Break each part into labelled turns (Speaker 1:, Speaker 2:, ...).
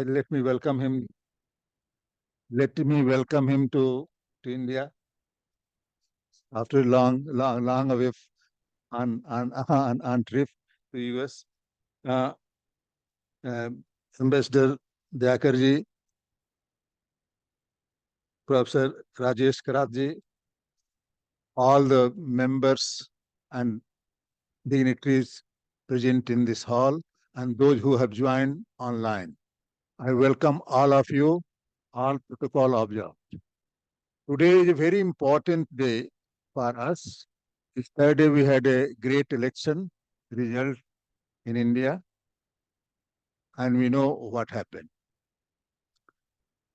Speaker 1: let me welcome him. Let me welcome him to India after a long away on trip to US. Uh, uh, Ambassador Dyakarji, Professor Rajesh Karatji, all the members and dignitaries present in this hall, and those who have joined online. I welcome all of you, all protocol observed. Today is a very important day for us. Yesterday we had a great election result in India, and we know what happened.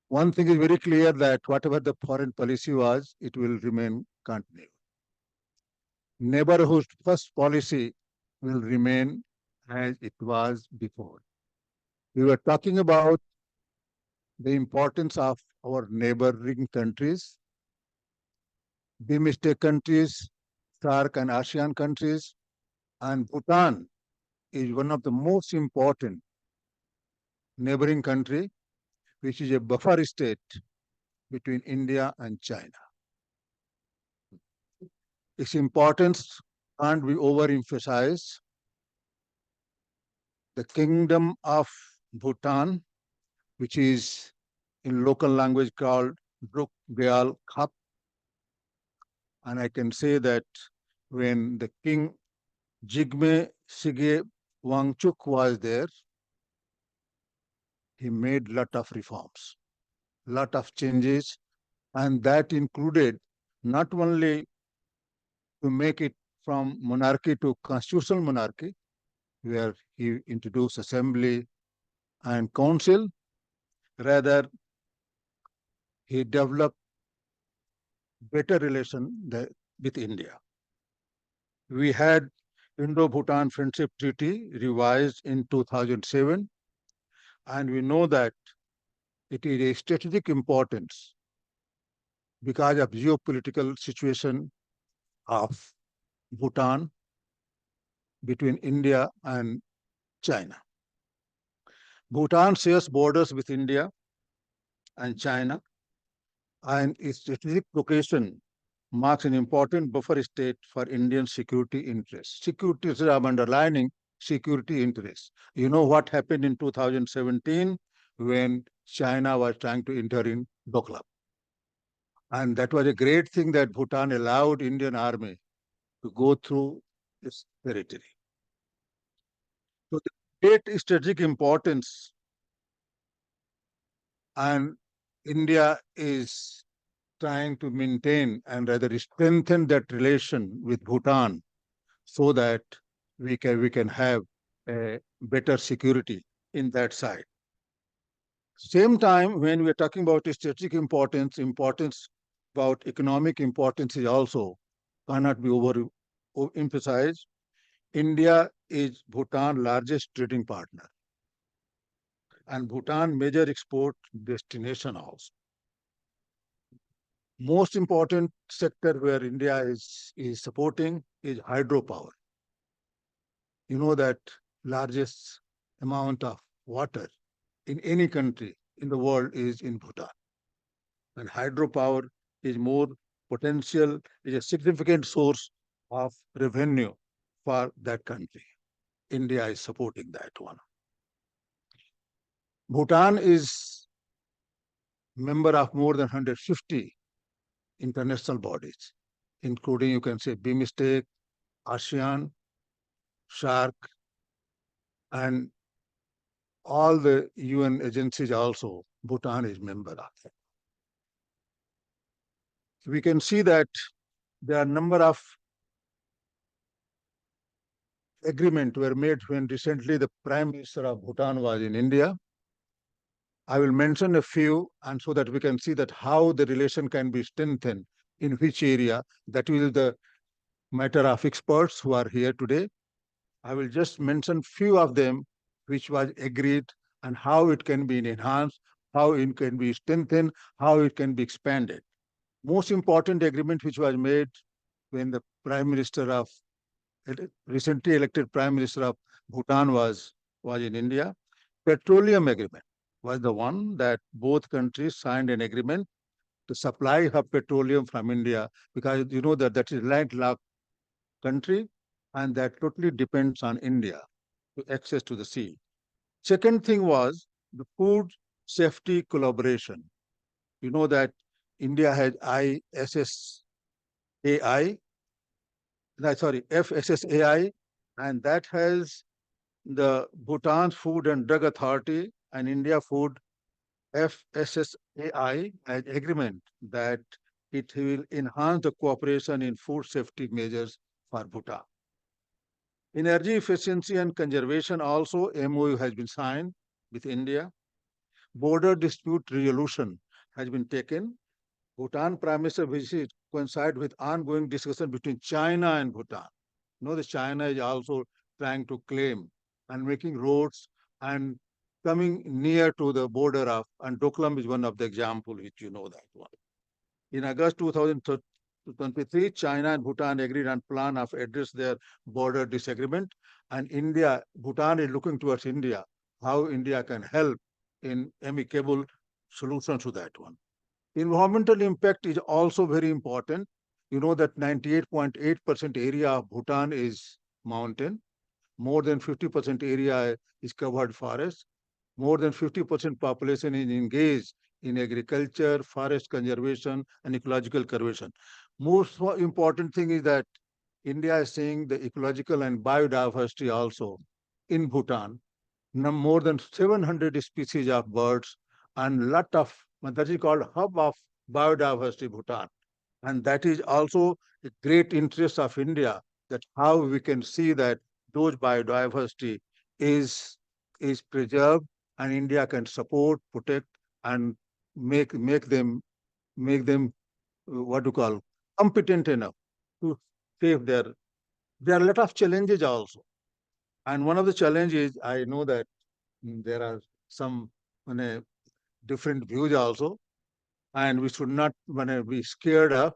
Speaker 1: One thing is very clear that whatever the foreign policy was, it will remain continued. Neighborhood first policy will remain as it was before. We were talking about the importance of our neighboring countries, BIMSTEC countries, SAARC and ASEAN countries, and Bhutan is one of the most important neighboring country, which is a buffer state between India and China. Its importance can't be overemphasized. The Kingdom of Bhutan, which is in local language called Druk Gyal Khap, and I can say that when the King Jigme Sige Wangchuk was there, he made lot of reforms, lot of changes, and that included not only to make it from monarchy to constitutional monarchy, where he introduced assembly and council, rather he developed better relation with India. We had Indo-Bhutan Friendship Treaty revised in 2007, and we know that it is a strategic importance because of geopolitical situation of Bhutan between India and China. Bhutan shares borders with India and China, and its strategic location marks an important buffer state for Indian security interests. Security is I'm underlining security interests. You know what happened in 2017 when China was trying to enter in Doklam. And that was a great thing that Bhutan allowed Indian army to go through its territory. So the great strategic importance, and India is trying to maintain and rather strengthen that relation with Bhutan so that we can have a better security in that side. Same time, when we're talking about strategic importance about economic importance is also cannot be emphasized. India is Bhutan's largest trading partner and Bhutan major export destination also. Most important sector where India is supporting is hydropower. You know that largest amount of water in any country in the world is in Bhutan. And hydropower is more potential, is a significant source of revenue for that country. India is supporting that one. Bhutan is member of more than 150 international bodies, including, you can say, BIMSTEC, ASEAN, SAARC, and all the UN agencies also, Bhutan is member of that. We can see that there are a number of agreements were made when recently the Prime Minister of Bhutan was in India. I will mention a few, and so that we can see that how the relation can be strengthened in which area. That will the matter of experts who are here today. I will just mention few of them which was agreed and how it can be enhanced, how it can be strengthened, how it can be expanded. Most important agreement which was made when the Prime Minister of recently elected Prime Minister of Bhutan was in India, petroleum agreement. was the one that both countries signed an agreement to supply her petroleum from India, because you know that that is landlocked country and that totally depends on India to access to the sea. Second thing was the food safety collaboration. You know that India has FSSAI, and that has the Bhutan Food and Drug Authority and India Food FSSAI an agreement that it will enhance the cooperation in food safety measures for Bhutan. Energy efficiency and conservation also MOU has been signed with India. Border dispute resolution has been taken. Bhutan Prime Minister visit coincide with ongoing discussion between China and Bhutan. You know, the China is also trying to claim and making roads and coming near to the border of, and Doklam is one of the example which you know that one. In August 2023, China and Bhutan agreed on plan of address their border disagreement, and Bhutan is looking towards India, how India can help in amicable solution to that one. Environmental impact is also very important. You know that 98.8% area of Bhutan is mountain, more than 50% area is covered forest, more than 50% population is engaged in agriculture, forest conservation, and ecological conservation. Most important thing is that India is seeing the ecological and biodiversity also in Bhutan. More than 700 species of birds and lot of, that is called hub of biodiversity Bhutan. And that is also a great interest of India, that how we can see that those biodiversity is, is preserved and India can support, protect, and make them what to call competent enough to save their. There are a lot of challenges also, and one of the challenges I know that there are some different views also, and we should not be scared of.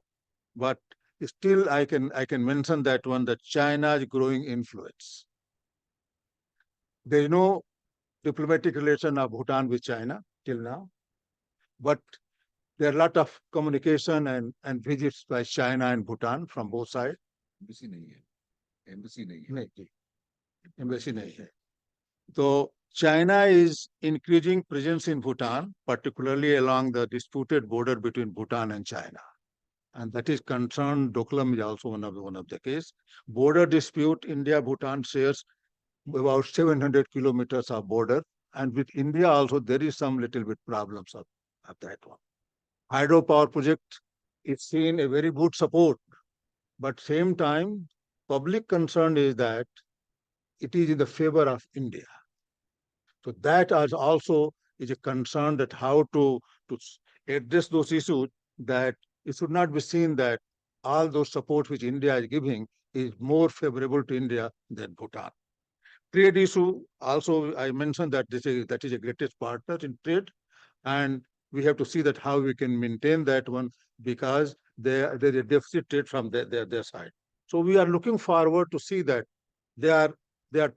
Speaker 1: But still, I can mention that one, that China's growing influence. There is no diplomatic relation of Bhutan with China till now, but there are a lot of communication and visits by China and Bhutan from both sides.
Speaker 2: Embassy नहीं है embassy नहीं है
Speaker 1: नहीं, embassy नहीं है. So China is increasing presence in Bhutan, particularly along the disputed border between Bhutan and China. And that is concerned. Doklam is also one of the case. Border dispute, India-Bhutan shares about 700 kilometers of border. And with India also, there is some little bit problems of that one. Hydropower project is seen a very good support, but same time, public concern is that it is in the favor of India. So that is also is a concern, that how to address those issues, that it should not be seen that all those support which India is giving is more favorable to India than Bhutan. Trade issue also, I mentioned that that is a greatest partner in trade, and we have to see that how we can maintain that one, because there is a deficit trade from their side. So we are looking forward to see that they are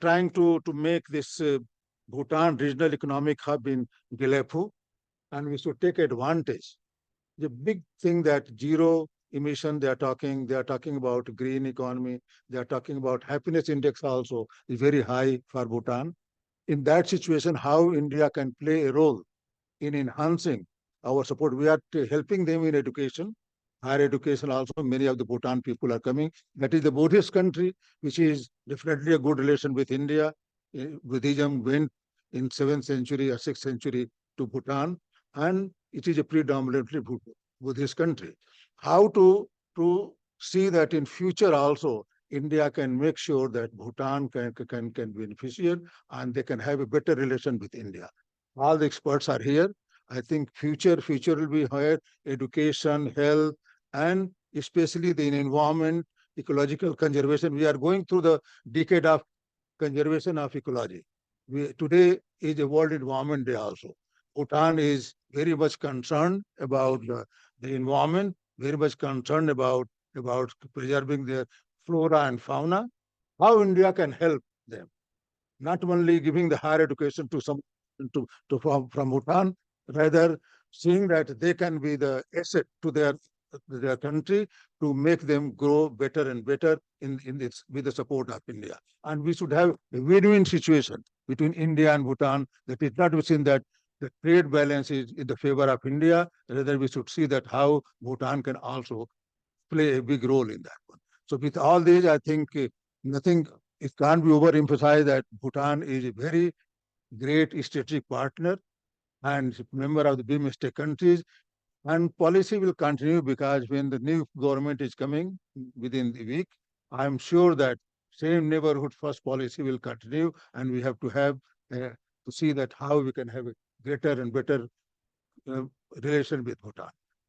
Speaker 1: trying to make this Bhutan regional economic hub in Gelepu, and we should take advantage. The big thing that zero emission they are talking about green economy, they are talking about happiness index also is very high for Bhutan. In that situation, how India can play a role in enhancing our support. We are helping them in education, higher education also. Many of the Bhutan people are coming. That is the Buddhist country, which is definitely a good relation with India. Buddhism went in 7th century or 6th century to Bhutan, and it is a predominantly Buddhist country. How to see that in future also India can make sure that Bhutan can beneficial and they can have a better relation with India. All the experts are here. I think future will be higher education, health, and especially the environment, ecological conservation. We are going through the decade of conservation of ecology. Today is a World Environment Day also. Bhutan is very much concerned about the environment, very much concerned about preserving their flora and fauna. How India can help them, not only giving the higher education to some from Bhutan, rather seeing that they can be the asset to their country to make them grow better and better in this with the support of India. And we should have a win-win situation between India and Bhutan, that is not within that the trade balance is in the favor of India. Rather, we should see that how Bhutan can also play a big role in that one. So with all these, I think nothing, it can't be overemphasized that Bhutan is a very great strategic partner and member of the BIMSTEC countries. And policy will continue because when the new government is coming within the week, I'm sure that same neighborhood first policy will continue, and we have to have to see that how we can have a greater and better uh, relation with Bhutan.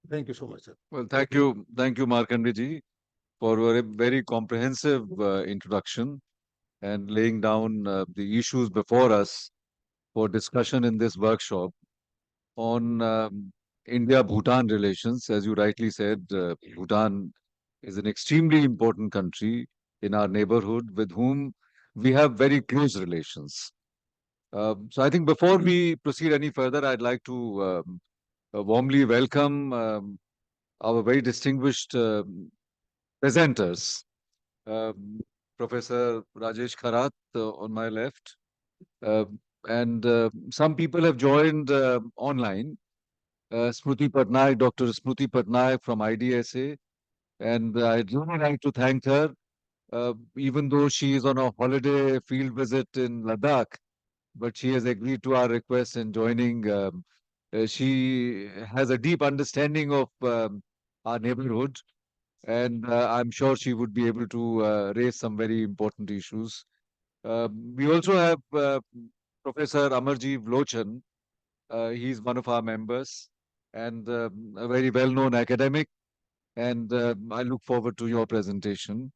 Speaker 1: Thank you so much, sir.
Speaker 2: Well, thank you, Markandeya ji, for a very comprehensive introduction and laying down the issues before us for discussion in this workshop on India-Bhutan relations. As you rightly said, Bhutan is an extremely important country in our neighborhood with whom we have very close relations. So I think before we proceed any further, I'd like to warmly welcome our very distinguished presenters. Professor Rajesh Kharath on my left, uh, and some people have joined online. Smruti Patnaik, Dr. Smruti Patnaik from IDSA, and I'd really like to thank her, even though she is on a holiday field visit in Ladakh, but she has agreed to our request and joining. She has a deep understanding of our neighborhood, and I'm sure she would be able to raise some very important issues. We also have Professor Amarjeev Lochan. He's one of our members and a very well-known academic, and I look forward to your presentation.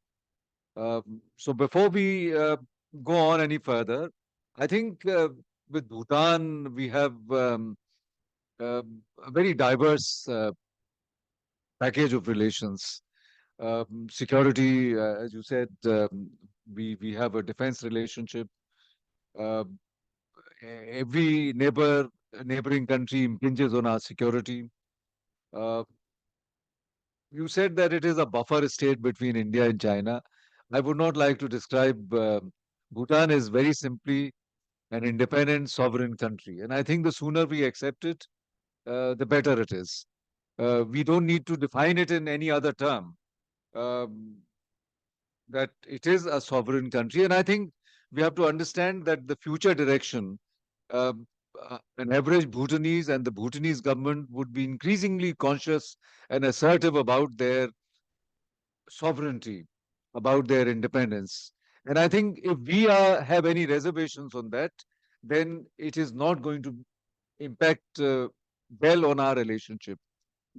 Speaker 2: So before we go on any further, I think with Bhutan we have a very diverse package of relations. Security, as you said, we have a defense relationship. Uh, every neighboring country impinges on our security. Uh, you said that it is a buffer state between India and China. I would not like to describe Bhutan as very simply an independent sovereign country, and I think the sooner we accept it, the better it is. We don't need to define it in any other term. Um, that it is a sovereign country. And I think we have to understand that the future direction, um, an average Bhutanese and the Bhutanese government would be increasingly conscious and assertive about their sovereignty, about their independence. And I think if we have any reservations on that, then it is not going to impact well on our relationship,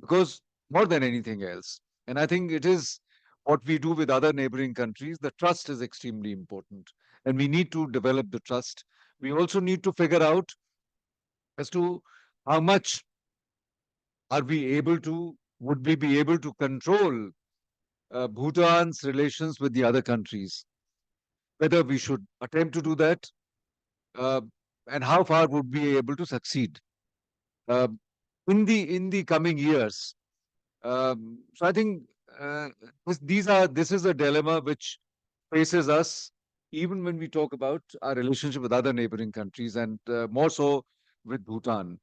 Speaker 2: because more than anything else. And I think it is what we do with other neighboring countries. The trust is extremely important, and we need to develop the trust. We also need to figure out as to how much are we able to, would we be able to control Bhutan's relations with the other countries, whether we should attempt to do that, uh, and how far would we be able to succeed uh, in the coming years. So I think this is a dilemma which faces us even when we talk about our relationship with other neighboring countries, and more so with Bhutan.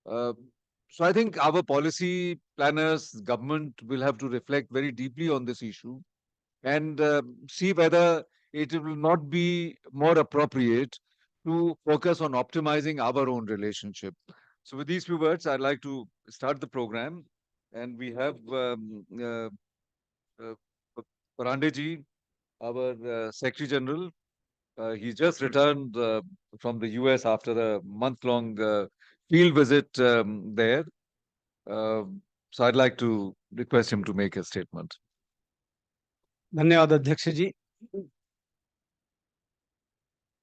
Speaker 2: Uh, so I think our policy planners, government will have to reflect very deeply on this issue and see whether it will not be more appropriate to focus on optimizing our own relationship. So with these few words, I'd like to start the program. And we have uh, Pandey ji, our Secretary General. He just returned from the US after a month-long field visit there. Uh, so I'd like to request him to make a statement.
Speaker 3: धन्यवाद अध्यक्ष जी।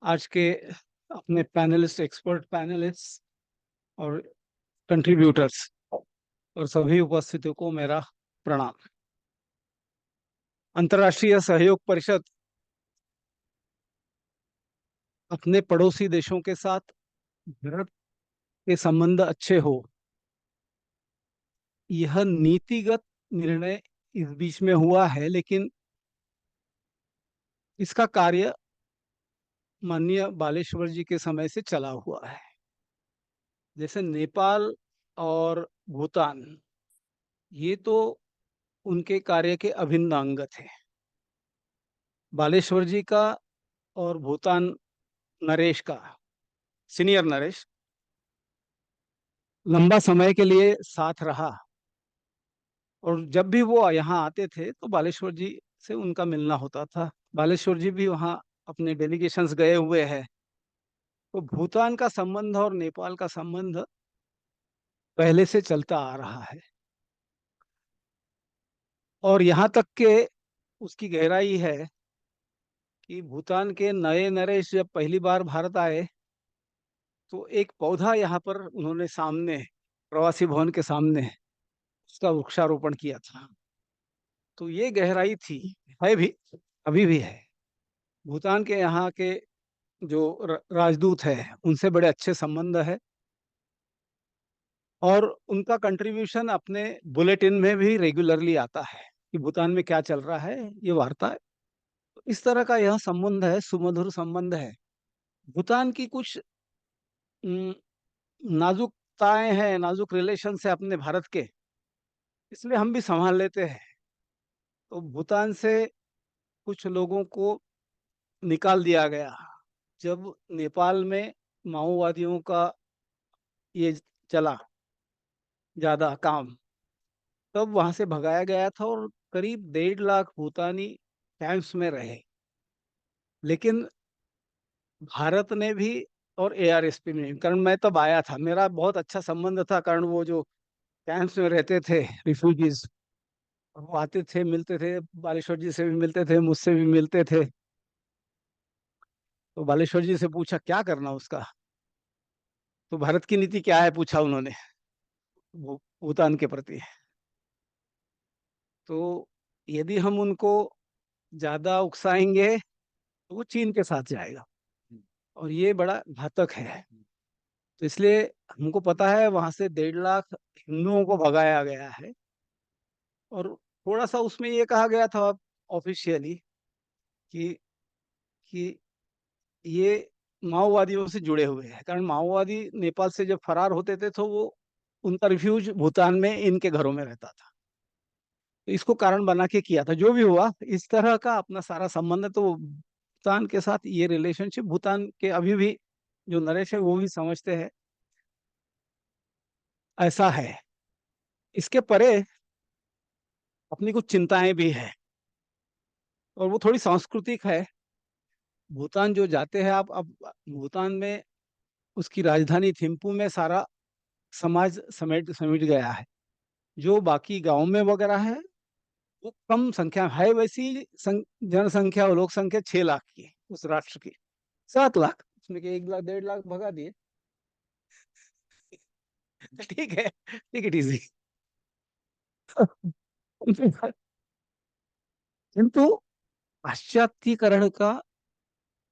Speaker 3: आज के अपने panelist, expert panelist और contributors और सभी उपस्थितों को मेरा प्रणाम। अंतर्राष्ट्रीय सहयोग परिषद अपने पड़ोसी देशों के साथ भारत के संबंध अच्छे हो, यह नीतिगत निर्णय इस बीच में हुआ है, लेकिन इसका कार्य माननीय बालेश्वर जी के समय से चला हुआ है। जैसे नेपाल और भूटान, ये तो उनके कार्य के अभिन्न अंग थे। बालेश्वर जी का और भूटान नरेश का, सीनियर नरेश, लंबा समय के लिए साथ रहा, और जब भी वो यहाँ आते थे तो बालेश्वर जी से उनका मिलना होता था। बालेश्वर जी भी वहाँ अपने डेलीगेशंस गए हुए हैं। तो भूटान का संबंध और नेपाल का संबंध पहले से चलता आ रहा है, और यहाँ तक के उसकी गहराई है कि भूटान के नए नरेश जब पहली बार भारत आए तो एक पौधा यहाँ पर उन्होंने सामने, प्रवासी भवन के सामने, उसका वृक्षारोपण किया था। तो ये गहराई थी, है भी, अभी भी है। भूटान के यहाँ के जो राजदूत है उनसे बड़े अच्छे संबंध है, और उनका कंट्रीब्यूशन अपने बुलेटिन में भी रेगुलरली आता है कि भूटान में क्या चल रहा है, ये वार्ता है। तो इस तरह का यह संबंध है, सुमधुर संबंध है। भूटान की कुछ न, नाजुकताएं हैं, नाजुक रिलेशन है अपने भारत के, इसलिए हम भी संभाल लेते हैं। तो भूटान से कुछ लोगों को निकाल दिया गया जब नेपाल में माओवादियों का ये चला ज्यादा काम, तब वहां से भगाया गया था, और करीब 1.5 लाख भूटानी कैंप्स में रहे। लेकिन भारत ने भी और एआरएसपी में, कारण मैं तब आया था, मेरा बहुत अच्छा संबंध था, कारण वो जो कैंप्स में रहते थे रिफ्यूजीज, वो आते थे, मिलते थे, बालेश्वर जी से भी मिलते थे, मुझसे भी मिलते थे। तो बालेश्वर जी से पूछा क्या करना उसका, तो भारत की नीति क्या है पूछा उन्होंने भूटान के प्रति। तो यदि हम उनको ज्यादा उकसाएंगे तो वो चीन के साथ जाएगा, और ये बड़ा घातक है। तो इसलिए हमको पता है वहां से 1.5 लाख हिंदुओं को भगाया गया है, और थोड़ा सा उसमें ये कहा गया था ऑफिशियली कि कि ये माओवादियों से जुड़े हुए हैं, कारण माओवादी नेपाल से जब फरार होते थे तो वो, उनका रिफ्यूज भूटान में इनके घरों में रहता था। तो इसको कारण बना के किया था। जो भी हुआ, इस तरह का अपना सारा संबंध है। तो भूटान के साथ ये रिलेशनशिप, भूटान के अभी भी जो नरेश है वो भी समझते हैं ऐसा है। इसके परे अपनी कुछ चिंताएं भी है, और वो थोड़ी सांस्कृतिक है। भूटान जो जाते हैं आप, अब भूटान में उसकी राजधानी थिम्पू में सारा समाज समेट समेट गया है। जो बाकी गांव में वगैरह है वो कम संख्या है। वैसी जनसंख्या और लोक संख्या 6 लाख की है उस राष्ट्र की। 7 लाख, उसमें के 1 लाख 1.5 लाख भगा दिए। ठीक है, टेक इट इजी। किंतु पाश्चात्यकरण का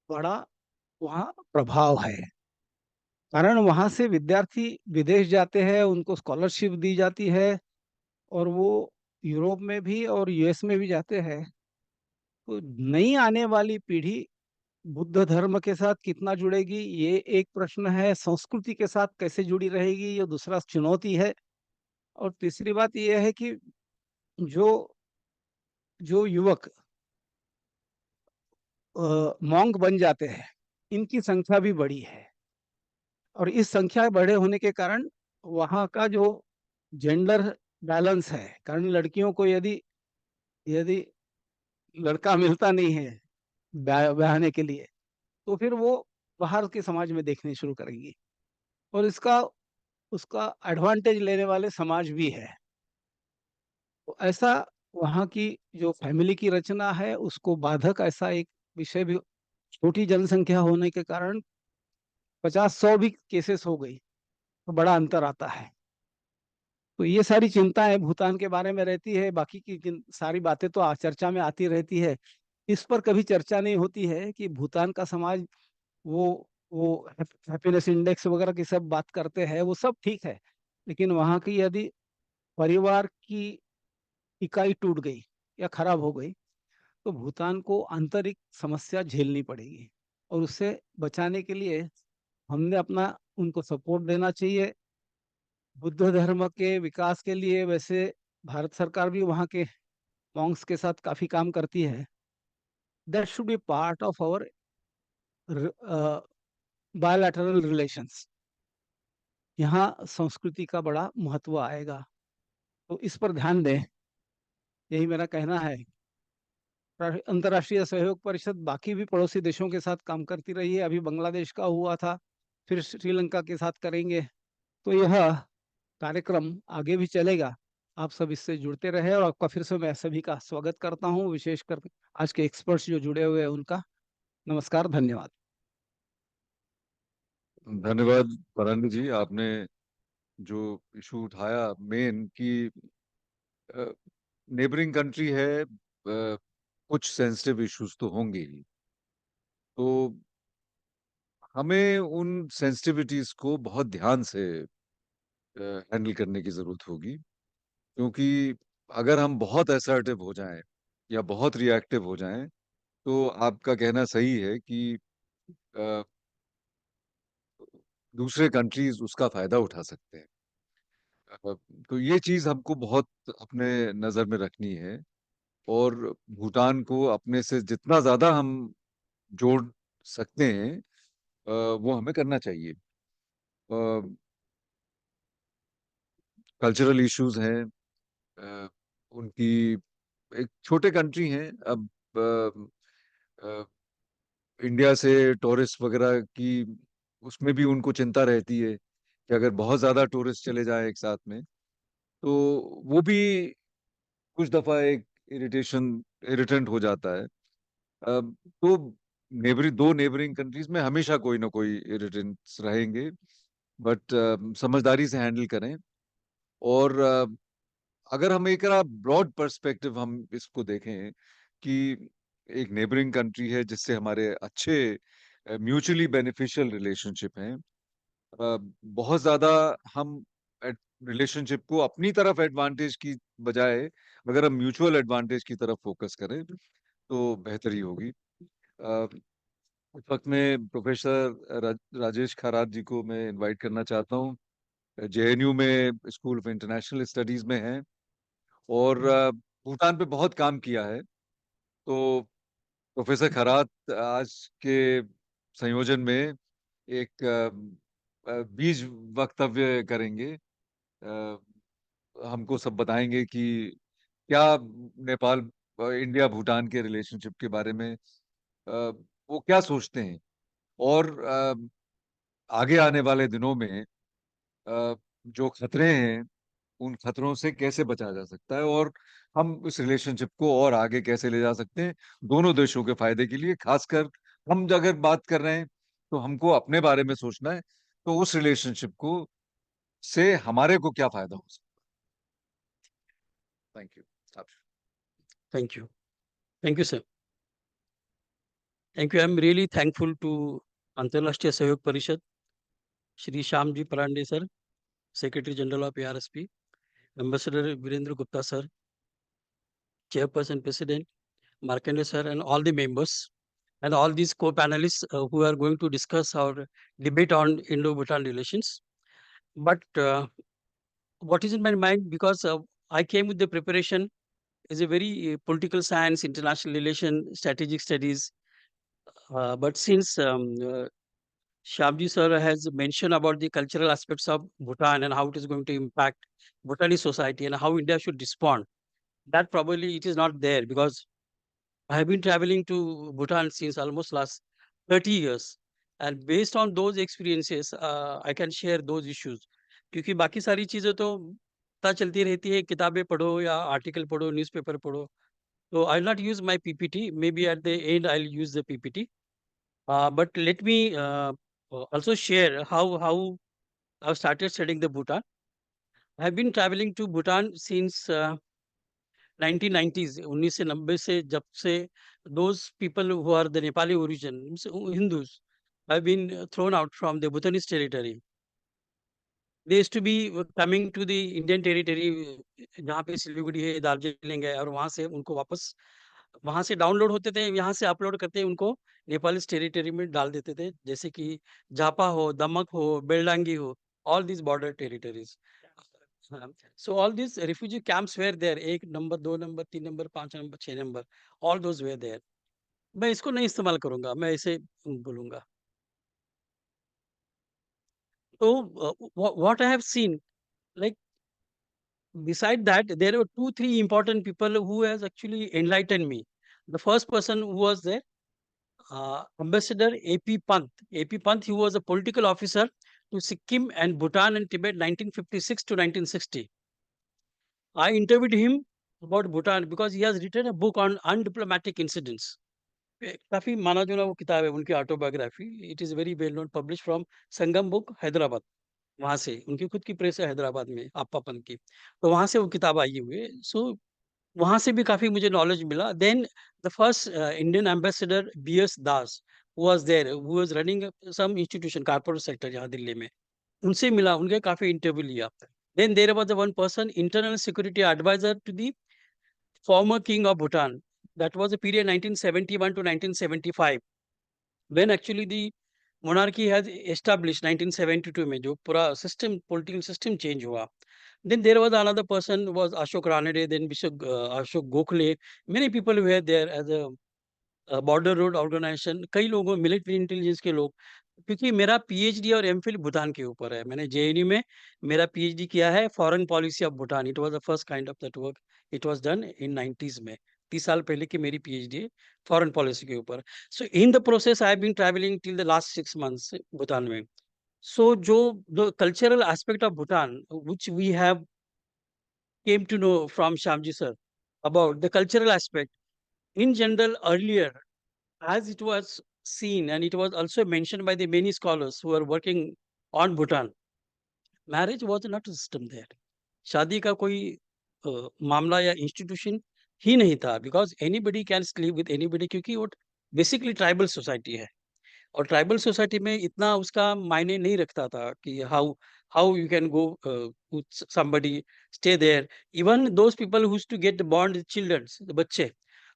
Speaker 3: बड़ा वहाँ प्रभाव है, कारण वहां से विद्यार्थी विदेश जाते हैं, उनको स्कॉलरशिप दी जाती है, और वो यूरोप में भी और यूएस में भी जाते हैं। तो नई आने वाली पीढ़ी बुद्ध धर्म के साथ कितना जुड़ेगी, ये एक प्रश्न है। संस्कृति के साथ कैसे जुड़ी रहेगी, ये दूसरा चुनौती है। और तीसरी बात ये है कि जो जो युवक मॉन्क बन जाते हैं, इनकी संख्या भी बड़ी है, और इस संख्या बड़े होने के कारण वहाँ का जो जेंडर बैलेंस है, कारण लड़कियों को यदि यदि लड़का मिलता नहीं है ब्याहने के लिए, तो फिर वो बाहर के समाज में देखने शुरू करेंगी, और इसका उसका एडवांटेज लेने वाले समाज भी है। तो ऐसा वहाँ की जो फैमिली की रचना है उसको बाधक ऐसा एक विषय भी, छोटी जनसंख्या होने के कारण 50-100 भी केसेस हो गई, तो बड़ा अंतर आता है। तो ये सारी चिंताएं भूटान के बारे में रहती है। बाकी की सारी बातें तो चर्चा में आती रहती है। इस पर कभी चर्चा नहीं होती है कि भूटान का समाज वो वो हैप्पीनेस इंडेक्स वगैरह की सब बात करते हैं, वो सब ठीक है, लेकिन वहाँ की यदि परिवार की इकाई टूट गई या खराब हो गई तो भूटान को आंतरिक समस्या झेलनी पड़ेगी। और उससे बचाने के लिए हमने अपना उनको सपोर्ट देना चाहिए। बुद्ध धर्म के विकास के लिए वैसे भारत सरकार भी वहाँ के मॉन्क्स के साथ काफी काम करती है। That should be part of our bilateral relations. यहाँ संस्कृति का बड़ा महत्व आएगा, तो इस पर ध्यान दें, यही मेरा कहना है। अंतर्राष्ट्रीय सहयोग परिषद बाकी भी पड़ोसी देशों के साथ काम करती रही है, अभी बांग्लादेश का हुआ था, फिर श्रीलंका के साथ करेंगे, तो यह कार्यक्रम आगे भी चलेगा। आप सब इससे जुड़ते रहे, और आपका फिर से मैं सभी का स्वागत करता हूँ, विशेषकर आज के एक्सपर्ट्स जो जुड़े हुए हैं उनका नमस्कार, धन्यवाद।
Speaker 2: धन्यवाद परांडे जी, आपने जो इशू उठाया मेन कि नेबरिंग कंट्री है, कुछ सेंसिटिव इश्यूज तो होंगे ही, तो हमें उन सेंसिटिविटीज को बहुत ध्यान से हैंडल करने की जरूरत होगी, क्योंकि अगर हम बहुत असर्टिव हो जाएं या बहुत रिएक्टिव हो जाएं, तो आपका कहना सही है कि अ, दूसरे कंट्रीज उसका फायदा उठा सकते हैं। तो ये चीज हमको बहुत अपने नजर में रखनी है, और भूटान को अपने से जितना ज्यादा हम जोड़ सकते हैं वो हमें करना चाहिए। कल्चरल इश्यूज हैं, अ, उनकी एक छोटे कंट्री हैं अब, अ, इंडिया से टूरिस्ट वगैरह की उसमें भी उनको चिंता रहती है कि अगर बहुत ज्यादा टूरिस्ट चले जाए एक साथ में, तो वो भी कुछ दफा एक इरिटेंट हो जाता है। तो दो नेबरिंग कंट्रीज में हमेशा कोई ना कोई इरिटेंट्स रहेंगे, बट समझदारी से हैंडल करें। और अगर हम एक ब्रॉड पर्सपेक्टिव हम इसको देखें कि एक नेबरिंग कंट्री है जिससे हमारे अच्छे म्यूचुअली बेनिफिशियल रिलेशनशिप हैं, बहुत ज्यादा हम रिलेशनशिप को अपनी तरफ एडवांटेज की बजाय अगर हम म्यूचुअल एडवांटेज की तरफ फोकस करें तो बेहतरी होगी। इस वक्त में प्रोफेसर राजेश खरात जी को मैं इनवाइट करना चाहता हूँ। जेएनयू में स्कूल ऑफ इंटरनेशनल स्टडीज में हैं, और भूटान पे बहुत काम किया है। तो प्रोफेसर खरात आज के संयोजन में एक बीज वक्तव्य करेंगे। हमको सब बताएंगे कि क्या नेपाल इंडिया भूटान के रिलेशनशिप के बारे में वो क्या सोचते हैं, और आगे आने वाले दिनों में जो खतरे हैं उन खतरों से कैसे बचा जा सकता है, और हम इस रिलेशनशिप को और आगे कैसे ले जा सकते हैं दोनों देशों के फायदे के लिए। खासकर हम अगर बात कर रहे हैं तो हमको अपने बारे में सोचना है, तो उस रिलेशनशिप को से हमारे को क्या फायदा हो सकता है। Thank you.
Speaker 4: Thank you. Thank you, sir. Thank you. I'm really thankful to Antarrashtriya Sahayog Parishad, Shri Shyamji Parande, sir, Secretary General of ARSP, Ambassador Virendra Gupta, sir, Chairperson, President, Markande, sir, and all the members, and all these co-panelists who are going to discuss our debate on Indo-Bhutan relations. But what is in my mind, because I came with the preparation is a very political science, international relation, strategic studies. But since Shyamji sir has mentioned about the cultural aspects of Bhutan and how it is going to impact Bhutanese society and how India should respond, that probably it is not there, because I have been traveling to Bhutan since almost last 30 years. And based on those experiences, I can share those issues. क्योंकि बाकी सारी चीजें तो पता चलती रहती है, किताबें पढ़ो या आर्टिकल पढ़ो, न्यूज़पेपर पढ़ो. So I'll not use my PPT. Maybe at the end I'll use the PPT. But let me also share how I've started studying the Bhutan. I've been traveling to Bhutan since 1990s. 1990 से जब से those people who are the Nepali origin, Hindus, have been thrown out from the Bhutanese territory. They used to be coming to the Indian territory, जहाँ पे सिलीगुड़ी है, दार्जिलिंग है, और वहाँ से उनको वापस वहाँ से डाउनलोड होते थे, यहाँ से अपलोड करते उनको नेपालीज टेरिटरी में डाल देते थे, जैसे कि झापा हो, दमक हो, बेलडांगी हो, all these border territories. So all these refugee camps were there, 1 number, 2 number, 3 number, 5 number, 6 number, all those were there. मैं इसको नहीं इस्तेमाल करूंगा, मैं ऐसे बोलूंगा. So what I have seen, like beside that, there were 2-3 important people who has actually enlightened me. The first person who was there, Ambassador AP Pant. AP Pant, he was a political officer to Sikkim and Bhutan and Tibet 1956 to 1960. I interviewed him about Bhutan because he has written a book on undiplomatic incidents. काफी माना जो ना वो किताब है उनकी autobiography. It is very well known, publish from Sangam book Hyderabad. वहां से उनकी खुद की प्रेस है हैदराबाद में, आप्पापन की, तो वहां से वो किताब आई हुई है. सो वहां से भी काफी मुझे नॉलेज मिला. Then the first Indian ambassador BS Das was there, who was running some institution corporate sector यहाँ दिल्ली में, उनसे मिला, उनके काफी इंटरव्यू लिया. Then there was one person, internal security adviser to the former king of Bhutan. That was a period 1971 to 1975, when actually the monarchy has established 1972 में, जो पूरा system, political system change हुआ. Then there was another person was Ashok Ranade, then Ashok Gokhale. Many people were there as a border road organization. कई लोगों, military intelligence के लोग. क्योंकि मेरा PhD और MPhil भूटान के ऊपर है. मैंने JNU में मेरा PhD किया है, foreign policy of Bhutan. It was the first kind of that work. It was done in 90s में. 30 साल पहले की मेरी PhD है फॉरेन पॉलिसी के ऊपर. So in the process I have been travelling till the last 6 months Bhutan में. So जो the cultural aspect of Bhutan which we have came to know from Shyamji sir about the cultural aspect in general earlier, as it was seen and it was also mentioned by the many scholars who are working on Bhutan, marriage was not a system there. शादी का कोई मामला या institution ही नहीं था, because anybody can sleep with anybody, क्योंकि वो basically tribal society है. और ट्राइबल सोसाइटी में इतना उसका मायने नहीं रखता था कि how how you can go somebody stay there. Even those people who used to get born children, बच्चे,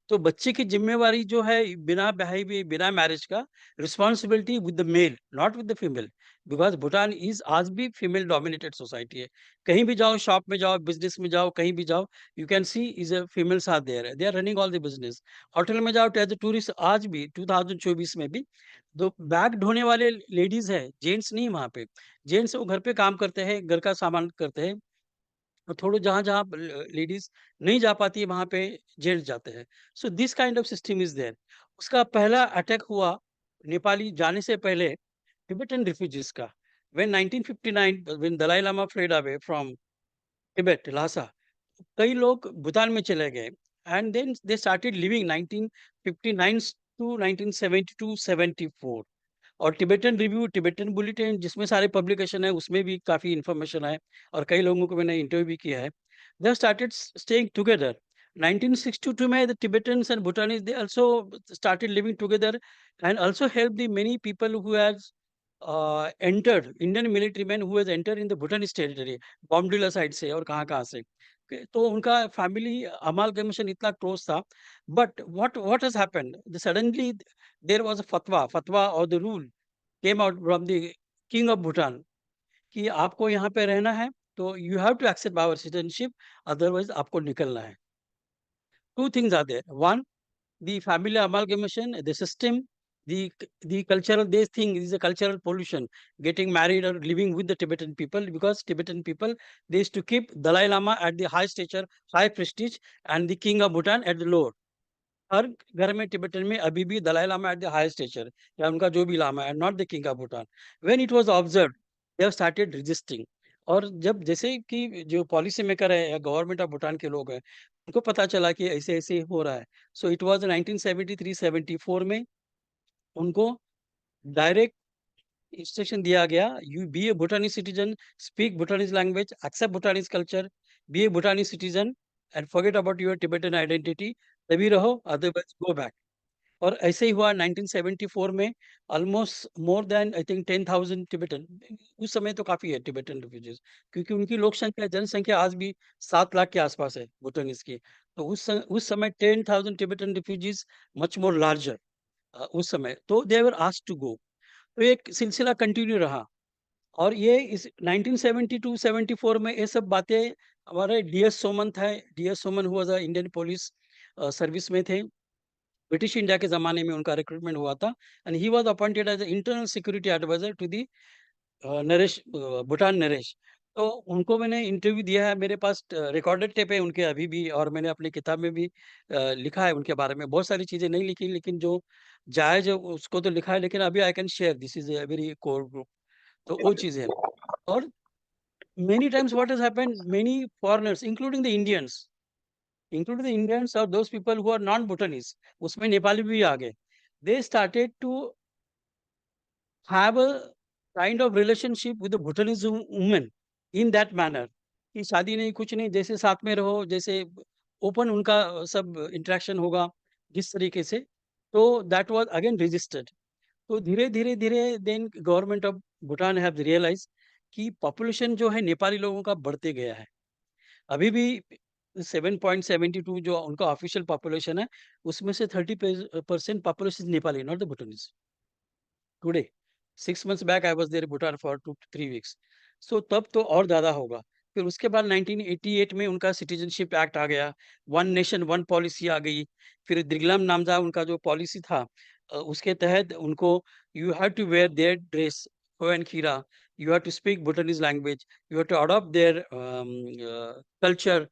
Speaker 4: तो बच्चे की जिम्मेवारी जो है बिना ब्याह बिना मैरिज का, responsibility with the male, not with the female, because Bhutan is आज भी फीमेल डोमिनेटेड सोसाइटी है. कहीं भी जाओ, शॉप में जाओ, बिजनेस में जाओ, कहीं भी जाओ, you can see is a females are there, they are running all the business. Hotel में जाओ एज अ टूरिस्ट, आज भी 2024 में भी दो बैग ढोने वाले लेडीज है, जेंट्स नहीं. वहां पे जेंट्स वो घर पे काम करते हैं, घर का सामान करते हैं, और थोड़ा जहाँ जहाँ लेडीज नहीं जा पाती है वहां पे जेंट्स जाते हैं. So this kind of system is there. उसका पहला अटैक हुआ नेपाली जाने से पहले टिबेटन रिफ्यूजीज का. when 1959 when Dalai Lama fled away from Tibet, Lhasa, कई लोग भूटान में चले गए. And then they started living 1959 to 1972-74. और टिबेटन रिव्यू, टिबेटन बुलेटिन, जिसमें सारे पब्लिकेशन है, उसमें भी काफी इंफॉर्मेशन है, और कई लोगों को मैंने इंटरव्यू भी किया है. They started staying together. 1962 में the Tibetans and भूटानीज they also started living together and also help the many people who has entered, Indian military men who has entered in the Bhutanese territory, Bomdila side से और कहाँ से. तो उनका family amalgamation इतना close था. But what has happened, suddenly there was a fatwa और the rule came out from the king of Bhutan कि आपको यहाँ पे रहना है तो you have to accept our citizenship, otherwise आपको निकलना है. Two things are there. One, the family amalgamation, the system, the cultural, they think is a cultural pollution, getting married or living with the Tibetan people, because Tibetan people, they used to keep Dalai Lama at the high stature, high prestige, and the king of Bhutan at the lower. हर घर में Tibetan में अभी भी Dalai Lama at the high stature, या उनका जो भी lama and not the king of Bhutan. When it was observe, they have started registering. और जब जैसे कि जो पॉलिसी मेकर है या गवर्नमेंट ऑफ भूटान के लोग हैं, उनको पता चला कि ऐसे ऐसे हो रहा है. सो इट वाज 1973-74 में उनको डायरेक्ट इंस्ट्रक्शन दिया गया, you be a Bhutani citizen, speak Bhutanese language, accept Bhutanese culture, be a Bhutani citizen and forget about your Tibetan identity, तभी रहो, अदरवाइज गो बैक. और ऐसे ही हुआ 1974 में almost more than I think 10,000 Tibetan, उस समय तो काफी है टिबेटन रिफ्यूजीज, क्योंकि उनकी लोक संख्या जनसंख्या आज भी 7 लाख के आसपास है भूटानीज की। तो उस समय 10,000 Tibetan refugees, much more larger उस समय, तो दे वर आस्क्ड टू गो। तो एक सिलसिला कंटिन्यू रहा, और ये इस 1972-74 में ये सब बातें हमारे डीएस सोमन थे। डीएस सोमन हुआ था इंडियन पुलिस सर्विस में थे, ब्रिटिश इंडिया के ज़माने में उनका रिक्रूटमेंट हुआ था, and he was appointed as internal security adviser to the नरेश, भूटान नरेश। तो उनको मैंने इंटरव्यू दिया है, मेरे पास रिकॉर्डेड टेप है उनके अभी भी, और मैंने अपनी किताब में भी लिखा है उनके बारे में। बहुत सारी चीज़ें नहीं लिखी, लेकिन जो जायज़ है उसको तो लिखा है, लेकिन अभी आई can share, this is a very core group. तो वो चीज़ है। और many times what has happened, many foreigners including the Indians or those people who are non Bhutanese, उसमें नेपाली भी आ गए, they started to have a kind of relationship with the Bhutanese women in that manner, कि शादी नहीं कुछ नहीं, जैसे साथ में रहो, जैसे ओपन उनका सब इंटरेक्शन होगा जिस तरीके से, तो दैट वाज अगेन रजिस्टर्ड। तो धीरे धीरे धीरे then government of Bhutan have realise कि पॉपुलेशन जो है नेपाली लोगों का बढ़ते गया है। अभी भी 7.72 जो उनका ऑफिशियल पॉपुलेशन है, उसमें से 30% population Nepali, not the Bhutanese. Today 6 months back I was there Bhutan for 2 to 3 weeks। सो तब तो और ज़्यादा होगा। फिर उसके बाद 1988 में उनका सिटीजनशिप एक्ट आ गया, वन नेशन वन पॉलिसी आ गई। फिर दिगलम नामजा उनका जो पॉलिसी था, उसके तहत उनको you have to wear their dress, gho and kira, you have to speak Bhutanese language, you have to adopt their culture.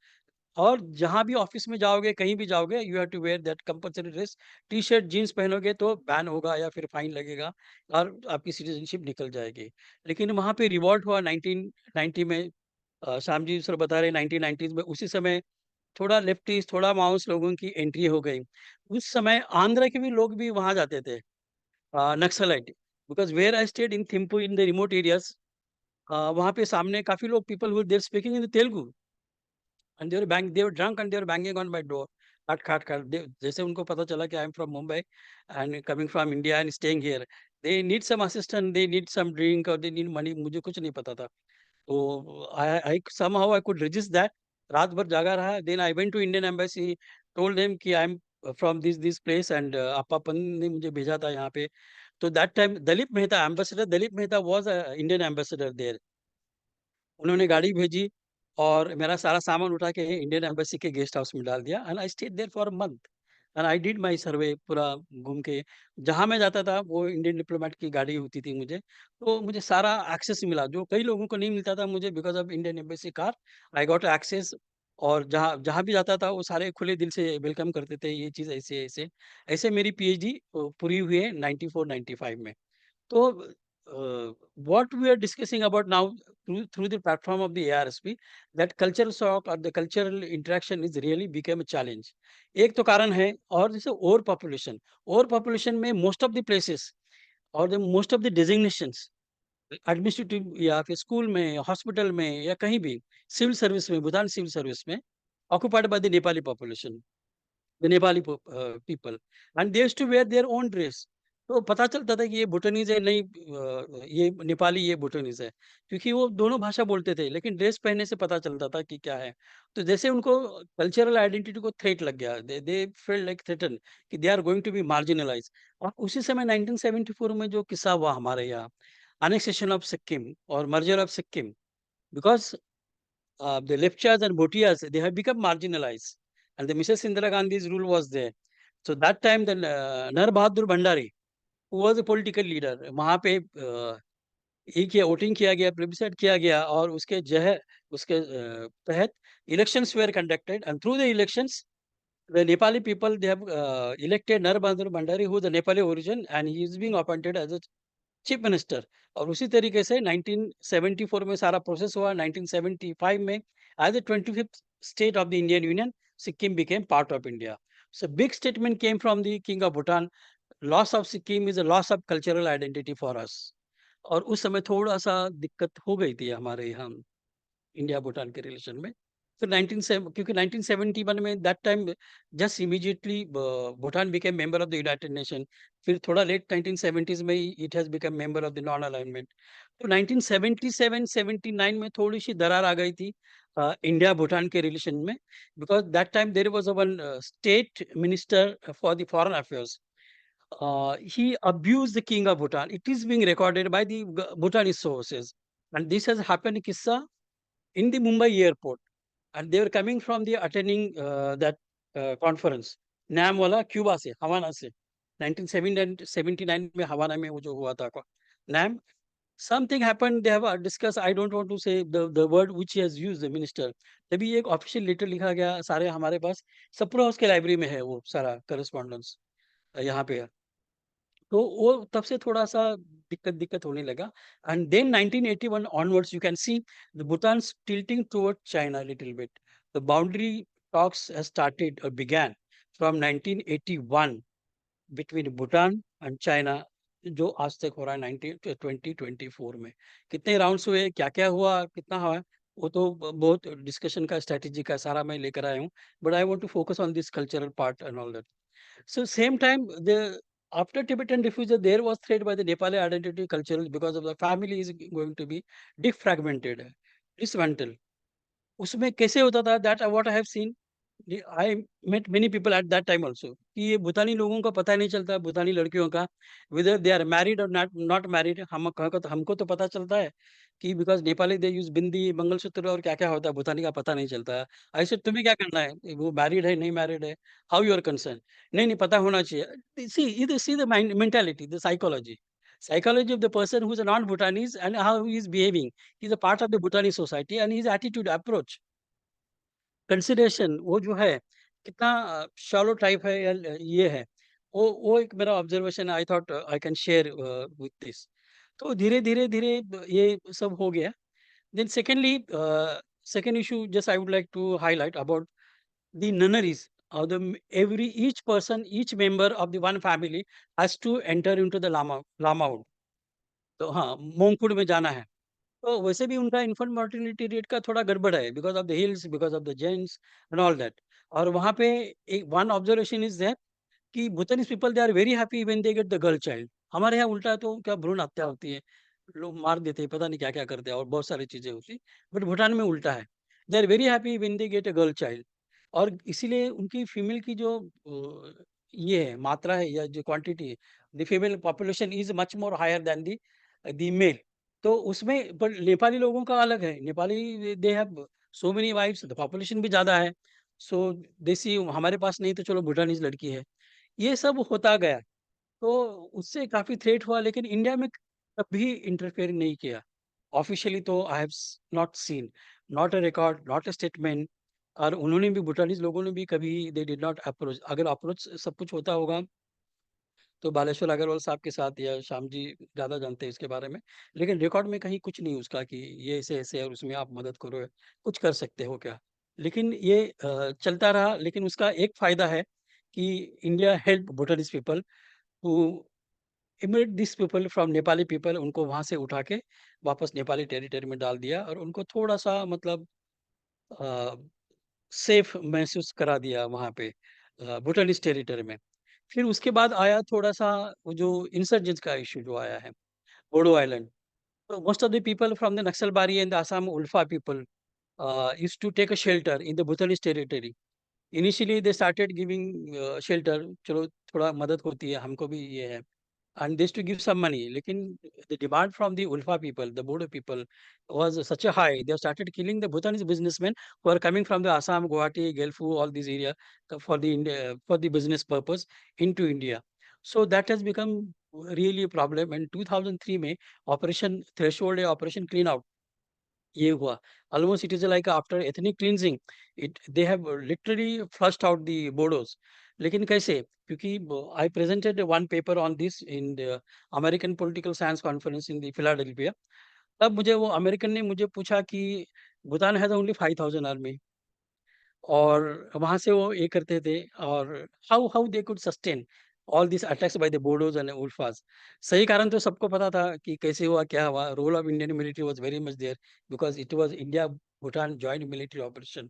Speaker 4: और जहाँ भी ऑफिस में जाओगे, कहीं भी जाओगे, you have to wear that compulsory dress. T shirt jeans पहनोगे तो बैन होगा या फिर फाइन लगेगा, और आपकी सिटीजनशिप निकल जाएगी। लेकिन वहाँ पे रिवॉल्ट हुआ 1990 में। श्याम जी सर बता रहे 1990s में, उसी समय थोड़ा लेफ्टिस्ट, थोड़ा माओस लोगों की एंट्री हो गई। उस समय आंध्र के भी लोग भी वहाँ जाते थे, Naxalite, because where I stayed in Thimphu in the remote areas, वहाँ पे सामने काफी लोग, people who there speaking in Telugu, and they were drunk and they were banging on my door, खट खट। जैसे उनको पता चला कि I am from Mumbai and coming from India and staying here, they need some assistant, they need some drink, और they need money. मुझे कुछ नहीं पता था, तो आई somehow I could resist that। रात भर जागा रहा। Then I went to Indian embassy, told them कि I am from this place, and Appapan ने मुझे भेजा था यहाँ पे। तो that time Dalip Mehta, ambassador Dalip Mehta was Indian ambassador there. उन्होंने गाड़ी भेजी और मेरा सारा सामान उठा के इंडियन एम्बेसी के गेस्ट हाउस में डाल दिया, and I stayed there for a month, and I did my survey पूरा घूम के। जहाँ मैं जाता था वो इंडियन डिप्लोमेट की गाड़ी होती थी मुझे, तो मुझे सारा एक्सेस मिला जो कई लोगों को नहीं मिलता था। मुझे because of Indian embassy car I got access, और जहाँ जहाँ भी जाता था वो सारे खुले दिल से वेलकम करते थे। ये चीज़ ऐसे ऐसे ऐसे मेरी पीएचडी पूरी हुई है 94-95 में। So, what we are discussing about now through the platform of the ARSP, that cultural shock or the cultural interaction is really became a challenge। एक तो कारण है, और जैसे ओवर पॉपुलेशन में मोस्ट ऑफ द प्लेसेस और the most of the designations, administrative या फिर स्कूल में, हॉस्पिटल में, या कहीं भी सिविल सर्विस में, भूटान सिविल सर्विस में occupied by the Nepali population, the Nepali people, and they used to wear their own dress. तो पता चलता था कि ये भूटानीज है, नहीं ये नेपाली, ये भूटानीज है, क्योंकि वो दोनों भाषा बोलते थे, लेकिन ड्रेस पहनने से पता चलता था कि क्या है। तो जैसे उनको कल्चरल आइडेंटिटी को थ्रेट लग गया, दे फेल्ट लाइक थ्रेटन कि they are going to be marginalise. और उसी समय 1974 में जो किस्सा हुआ हमारे यहाँ, annexation of Sikkim or merger of Sikkim, because the Lepchas and Bhotias, they have become marginalized, and the Mrs. Indira Gandhi's rule was there। So that time, the Nar Bahadur Bhandari, who was a political leader, वहाँ पे ये किया, voting किया गया, plebiscite किया गया, और उसके तहत elections were conducted, and through the elections, the Nepali people, they have elected Nar Bahadur Bhandari, who is the Nepali origin, and he is being appointed as a chief minister. और उसी तरीके से 1974 में सारा प्रोसेस हुआ। 1975 में as the 25th state of the Indian union, Sikkim became part of India. So big statement came from the king of Bhutan, loss of Sikkim is a loss of cultural identity for us. और उस समय थोड़ा सा दिक्कत हो गई थी हमारे यहाँ इंडिया भूटान के रिलेशन में। So क्योंकि 1971 में that time just immediately Bhutan became member of the United Nations. फिर थोड़ा late 1970s में ही it has become member of the non-alignment. तो 1977-79 में थोड़ी सी दरार आ गई थी इंडिया भूटान के रिलेशन में, because that time there was a one state minister for the foreign affairs. He abused the king of Bhutan. It is being recorded by the Bhutanese sources, and this has happened kissa in the Mumbai airport. And they were coming from the attending that conference. नाम वाला Cuba से, हवाना से 1979 में हवाना में वो जो हुआ था नाम, something happened, they have discussed, I don't want to say the word which he has used, the minister. तभी एक ऑफिशियल लेटर लिखा गया, सारे हमारे पास सप्रो हाउस के लाइब्रेरी में है वो सारा करस्पॉन्डेंस यहाँ पे है। तो वो तब से थोड़ा-सा दिक्कत होने लगा, and then 1981 onwards you can see the Bhutan's tilting toward China a little bit. The boundary talks has started or began from 1981 between Bhutan and China, जो आज तक हो रहा है 2024 में। कितने राउंड्स हुए, क्या-क्या हुआ, कितना हुआ, वो तो बहुत डिस्कशन का, स्ट्रैटेजी का सारा मैं लेकर आया हूँ, but I want to focus on this cultural part and all that. So same time, after Tibetan refusal, there was threat by the Nepali identity cultural because of the family is going to be defragmented, dismantled. उसमें कैसे होता था, that what I have seen, I met many people at that time also, कि ये भूटानी लोगों का पता नहीं चलता, भूटानी लड़कियों का, whether they are married or not married, हमको तो पता चलता है कि because नेपाली they use बिंदी, मंगलसूत्र और क्या क्या होता है, भूटानी का पता नहीं चलता है। ऐसे तुम्हें क्या करना है, वो मैरिड है नहीं मैरिड है, how you are concerned, नहीं पता होना चाहिए। see the mentality, the psychology of the person who is a non-Bhutanese and how he is behaving. He is a part of the Bhutanese society and his attitude, approach, consideration, वो जो है कितना shallow type है या ये है, वो एक मेरा observation, I thought I can share with this. तो धीरे धीरे धीरे ये सब हो गया। Then secondly, second issue just I would like to highlight about the nunneries of the each person, each member of the one family has to enter into the lama. तो हाँ, मोंगकुड में जाना है। तो वैसे भी उनका इन्फेंट मोर्टेलिटी रेट का थोड़ा गड़बड़ है, because of the hills, because of the gents and all that. और वहाँ पे एक वन ऑब्जर्वेशन इज दैट कि Bhutanese people they are very happy when they get the girl child. हमारे यहाँ उल्टा, तो क्या भ्रूण हत्या होती है, लोग मार देते हैं, पता नहीं क्या क्या करते हैं और बहुत सारी चीजें होती, बट भूटान में उल्टा है, they are very happy when they get a girl child. और इसीलिए उनकी फीमेल की जो ये है मात्रा है या जो क्वांटिटी है, the female population is much more higher than the male. तो उसमें पर नेपाली लोगों का अलग है, Nepali they have so many wifes, the population भी ज़्यादा है। सो देसी हमारे पास नहीं, तो चलो भूटानीज़ लड़की है। ये सब होता गया, तो उससे काफ़ी थ्रेट हुआ, लेकिन इंडिया में कभी इंटरफेयर नहीं किया। ऑफ़िशियली तो I have not seen, not a record, not a statement. और उन्होंने भी, भूटानीज़ लोगों ने भी कभी दे डिड नॉट अप्रोच। अगर अप्रोच सब कुछ होता होगा तो बालेश्वर अग्रवाल साहब के साथ, या श्याम जी ज़्यादा जानते हैं इसके बारे में, लेकिन रिकॉर्ड में कहीं कुछ नहीं उसका कि ये ऐसे-ऐसे है और उसमें आप मदद करो, कुछ कर सकते हो क्या? लेकिन ये चलता रहा, लेकिन उसका एक फ़ायदा है कि India help Bhutanese people to immigrate this people from Nepali people, उनको वहाँ से उठा के वापस नेपाली टेरिटरी में डाल दिया और उनको थोड़ा-सा मतलब अ, सेफ महसूस करा दिया वहाँ पे भूटानीज़ टेरिटरी में। फिर उसके बाद आया थोड़ा-सा वो जो इंसर्जेंस का इश्यू जो आया है, Bodo island. So most of the people from the Naxalbari and the Assam Ulfa people used to take a shelter in the Bhutanese territory. Initially, they started giving shelter. चलो थोड़ा मदद होती है, हमको भी ये है, and they used to give some money. लेकिन the demand from the Ulfa people, the Bodo people, was such a high. They started killing the Bhutanese businessmen who are coming from the Assam, Guwahati, Gelfu, all these area for the India, for the business purpose into India. So that has become really a problem. And 2003 में Operation Threshold या Operation Clean Out ये हुआ. Almost it is like after ethnic cleansing, they have literally flushed out the Bodos. लेकिन कैसे? क्योंकि I presented one paper on this in the American Political Science Conference in the Philadelphia. तब मुझे वो American ने मुझे पूछा कि भूटान हैज़ ओनली 5000 आर्मी, और वहाँ से वो ये करते थे, और how they could sustain all this attacks by the Bodos and ULFAs. सही कारण तो सबको पता था कि कैसे हुआ, क्या हुआ। Role of Indian military was very much there because it was India Bhutan joint military operation.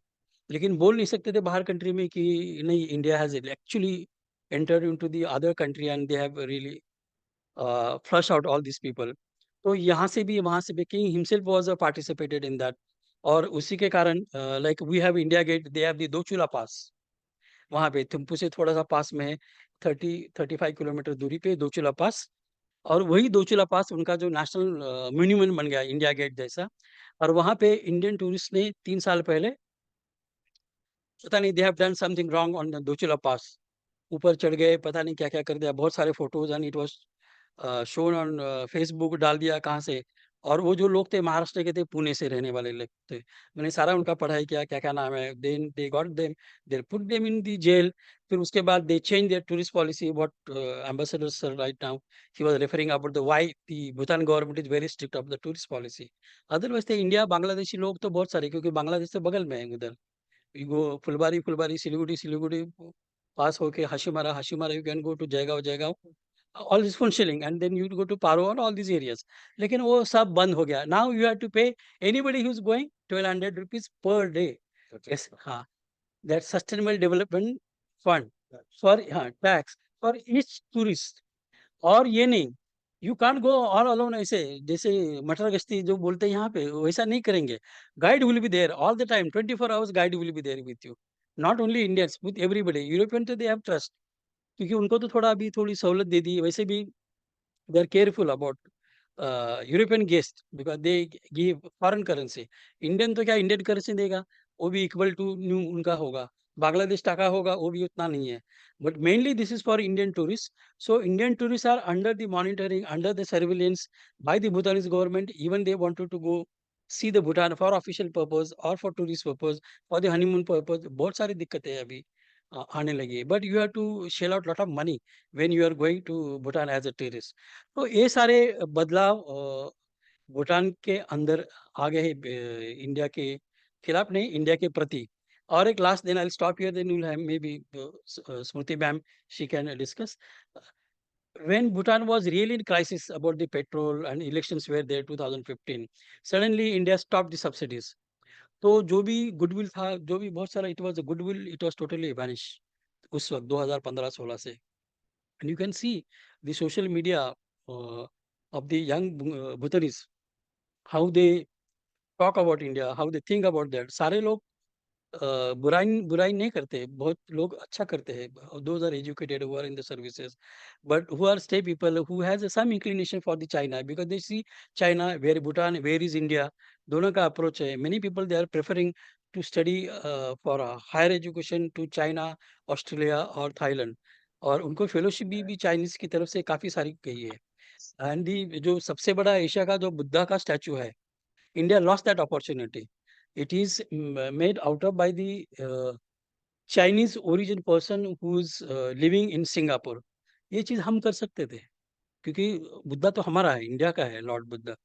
Speaker 4: लेकिन बोल नहीं सकते थे बाहर कंट्री में कि नहीं, India has actually entered into the other country and they have really flush out all these people. तो यहाँ से भी वहाँ से भी king himself was participated in that. और उसी के कारण like we have India Gate, they have the दोचुला पास, वहाँ पे थिम्पू से थोड़ा सा पास में है, 35 किलोमीटर दूरी पे दोचुला पास। और वही दोचुला पास उनका जो नेशनल मॉन्यूमेंट बन गया इंडिया गेट जैसा। और वहाँ पे इंडियन टूरिस्ट ने 3 साल पहले, पता नहीं, they have done something wrong on Dochula pass, ऊपर चढ़ गए, पता नहीं क्या क्या कर दिया, बहुत सारे photos and it was shown on Facebook, डाल दिया कहाँ से। और वो जो लोग थे महाराष्ट्र के थे, पुणे से रहने वाले लोग थे, मैंने सारा उनका पढ़ाई किया, क्या क्या नाम है, then they got them, they put them in the jail. फिर उसके बाद they change their tourist policy, what ambassador sir right now he was referring about the why the Bhutan government is very strict of the tourist policy. Otherwise the India Bangladeshi लोग तो बहुत सारे, क्योंकि बांग्लादेश से बगल में है उधर। You go Fulbari, Siliguri, pass hoke Hashimara, you can go to Jaigaon, all this functioning, and then you go to Paro and all these areas. लेकिन वो सब बंद हो गया. Now you have to pay anybody who's going 1,200 rupees per day. Yes, हाँ, that sustainable development fund for tax for each tourist. और ये नहीं, you can't go all alone, ऐसे जैसे मटर गश्ती जो बोलते हैं यहाँ पे, वैसा नहीं करेंगे। Guide will be there all the time, 24 hours guide will be there with you, not only Indians, with everybody. European तो दे हैव ट्रस्ट, क्योंकि उनको तो थोड़ा अभी थोड़ी सहूलत दे दी, वैसे भी they are careful about European guest, because they give foreign currency. Indian तो क्या इंडियन करेंसी देगा, वो भी इक्वल टू न्यू उनका होगा, बांग्लादेश टाका होगा, वो भी उतना नहीं है। But mainly this is for Indian tourist. So Indian tourists are under the monitoring, under the surveillance by the Bhutanese government. Even they wanted to go see the Bhutan for official purpose or for tourist purpose, for the honeymoon purpose. बहुत सारी दिक्कतें अभी आने लगी है। But you have to shell out lot of money when you are going to Bhutan as a tourist. तो ये सारे बदलाव भूटान के अंदर आ गए हैं, इंडिया के खिलाफ नहीं, इंडिया के प्रति। और एक last, then I will stop here, then will have may be Smriti ma'am, she can discuss. When Bhutan was really in crisis about the petrol and elections were there 2015, suddenly India stopped the subsidies. तो जो भी goodwill था, जो भी बहुत सारा, it was goodwill, it was totally vanish उस वक्त 2015-16 से। And you can see the social media of the young Bhutanese, how they talk about India, how they think about that. सारे लोग बुराई बुराई नहीं करते, बहुत लोग अच्छा करते हैं, those are educated who are in the services, but who are stay people who has some inclination for the China, because they see China where Bhutan where is India, दोनों का अप्रोच है। Many people they are preferring to study for higher education to China, Australia और Thailand, और उनको fellowship भी Chinese की तरफ से काफी सारी गई है। एंड दी जो सबसे बड़ा एशिया का जो बुद्धा का स्टैचू है, India lost that opportunity. It is made out of by the Chinese origin person who is living in Singapore. ये चीज हम कर सकते थे, क्योंकि बुद्धा तो हमारा है, इंडिया का है, lord Buddha.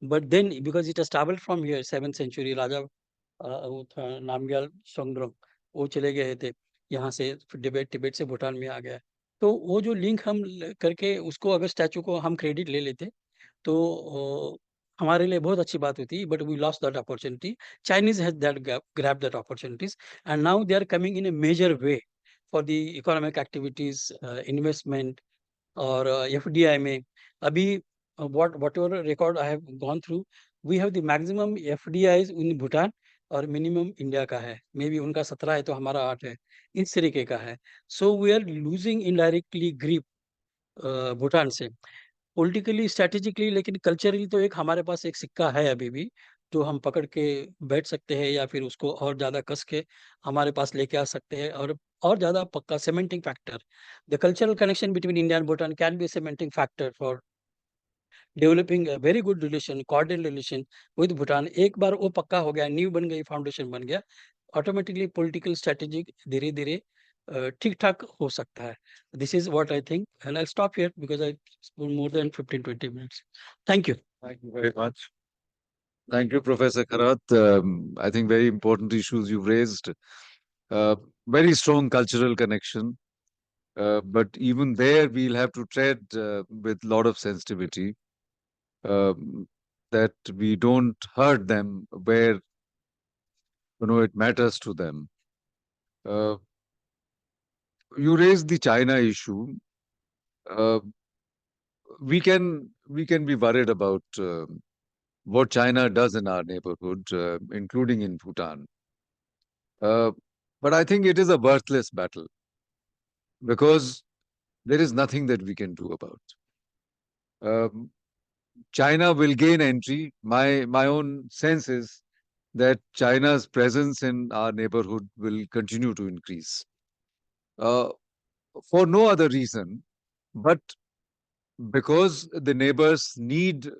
Speaker 4: But then because it travelled from here 7th century, राजा वो था नामग्याल सोंगड्रोंग, वो चले गए थे यहाँ से, फिर तिब्बत से भूटान में आ गया। तो वो जो लिंक हम करके उसको, अगर स्टैचू को हम क्रेडिट ले लेते, तो हमारे लिए बहुत अच्छी बात होती, but we lost that opportunity. Chinese has that grab that opportunities, and now they are coming in a major way for the economic activities, investment और एफडीआई में। अभी whatever record I have gone through, we have the maximum FDIs in Bhutan, और minimum India का है, may be उनका 17 है तो हमारा 8 है, इस तरीके का है। So we are losing indirectly grip Bhutan से, पॉलिटिकली स्ट्रेटेजिकली। लेकिन कल्चरली तो एक हमारे पास एक सिक्का है अभी भी, जो हम पकड़ के बैठ सकते हैं, या फिर उसको और ज़्यादा कस के हमारे पास लेके आ सकते हैं, और ज़्यादा पक्का cementing factor. The cultural connection between India and Bhutan can be cementing factor for developing a very good relation, cordial relation with Bhutan. एक बार वो पक्का हो गया, नींव बन गई, फाउंडेशन बन गया, ऑटोमेटिकली पॉलिटिकल स्ट्रेटेजी धीरे धीरे ठीक ठाक हो सकता है। This is what I think, and I stop here because I spend more than 15-20 minutes. Thank you.
Speaker 2: Thank you very much. Thank you, Professor Kharat. I think very important issues you've raised. Very strong cultural connection. But even there, we'll have to tread with a lot of sensitivity, that we don't hurt them where it matters to them. You raised the China issue. Uh, we can be worried about what China does in our neighborhood, including in Bhutan. But I think it is a worthless battle because there is nothing that we can do about. China will gain entry. My own sense is that China's presence in our neighborhood will continue to increase for no other reason, but because the neighbors need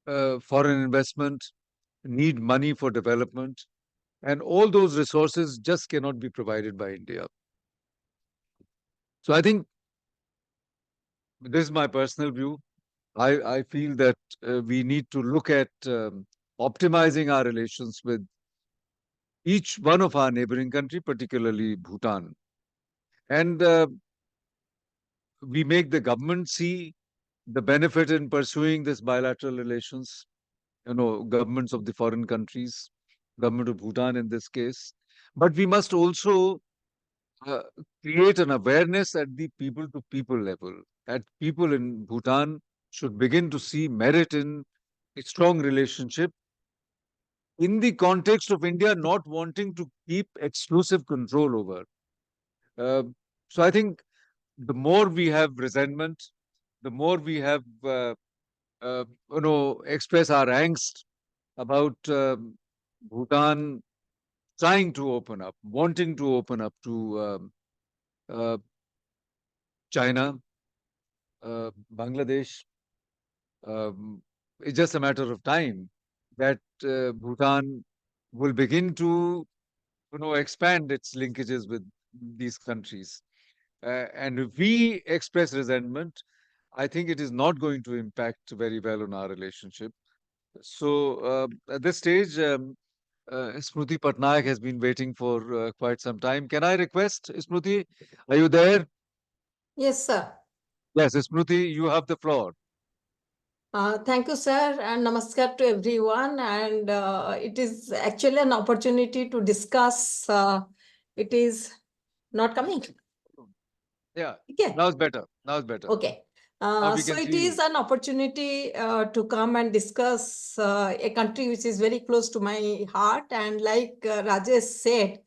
Speaker 2: foreign investment, need money for development, and all those resources just cannot be provided by India. So I think this is my personal view. I feel that we need to look at optimizing our relations with each one of our neighboring country, particularly Bhutan. And we make the government see the benefit in pursuing this bilateral relations, governments of the foreign countries, government of Bhutan in this case. But we must also create an awareness at the people-to-people level. That people in Bhutan should begin to see merit in a strong relationship in the context of India not wanting to keep exclusive control over. So I think the more we have resentment, the more we have, express our angst about Bhutan trying to open up, wanting to open up to China, Bangladesh. It's just a matter of time that Bhutan will begin to, expand its linkages with these countries. And if we express resentment, I think it is not going to impact very well on our relationship. So at this stage, Smruti Patnaik has been waiting for quite some time. Can I request, Smruti, are you there?
Speaker 5: Yes, sir.
Speaker 2: Yes, Smruti, you have the floor.
Speaker 5: Thank you, sir, and namaskar to everyone. And it is actually an opportunity to discuss. It is not coming.
Speaker 2: Yeah,
Speaker 5: Okay.
Speaker 2: now it's better. Now it's better.
Speaker 5: Okay.
Speaker 2: we
Speaker 5: So
Speaker 2: can
Speaker 5: it
Speaker 2: see
Speaker 5: is
Speaker 2: you.
Speaker 5: an opportunity to come and discuss a country which is very close to my heart. And like Rajesh said,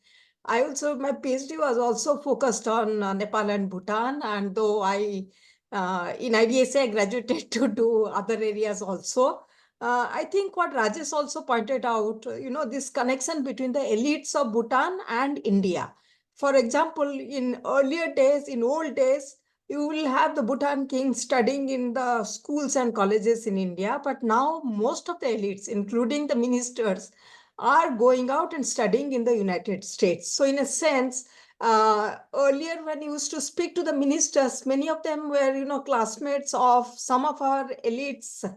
Speaker 5: my PhD was also focused on Nepal and Bhutan. And though in IDSA, I graduated to do other areas also. I think what Rajesh also pointed out, this connection between the elites of Bhutan and India. For example, in earlier days, in old days, you will have the Bhutan king studying in the schools and colleges in India, but now most of the elites, including the ministers, are going out and studying in the United States. So in a sense, earlier when you used to speak to the ministers, many of them were, classmates of some of our elites,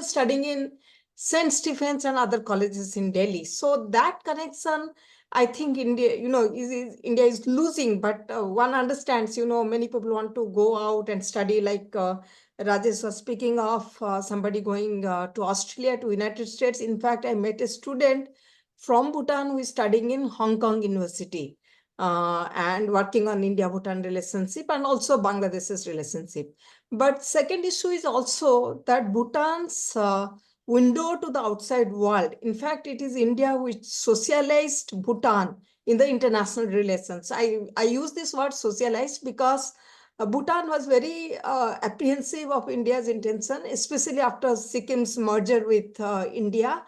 Speaker 5: studying in St. Stephen's and other colleges in Delhi. So that connection, I think India, India is losing, but one understands, many people want to go out and study, like Rajesh was speaking of somebody going to Australia, to United States. In fact, I met a student from Bhutan who is studying in Hong Kong University and working on India-Bhutan relationship and also Bangladesh's relationship. But second issue is also that Bhutan's window to the outside world. In fact, it is India which socialized Bhutan in the international relations. I use this word socialized because Bhutan was very apprehensive of India's intention, especially after Sikkim's merger with India.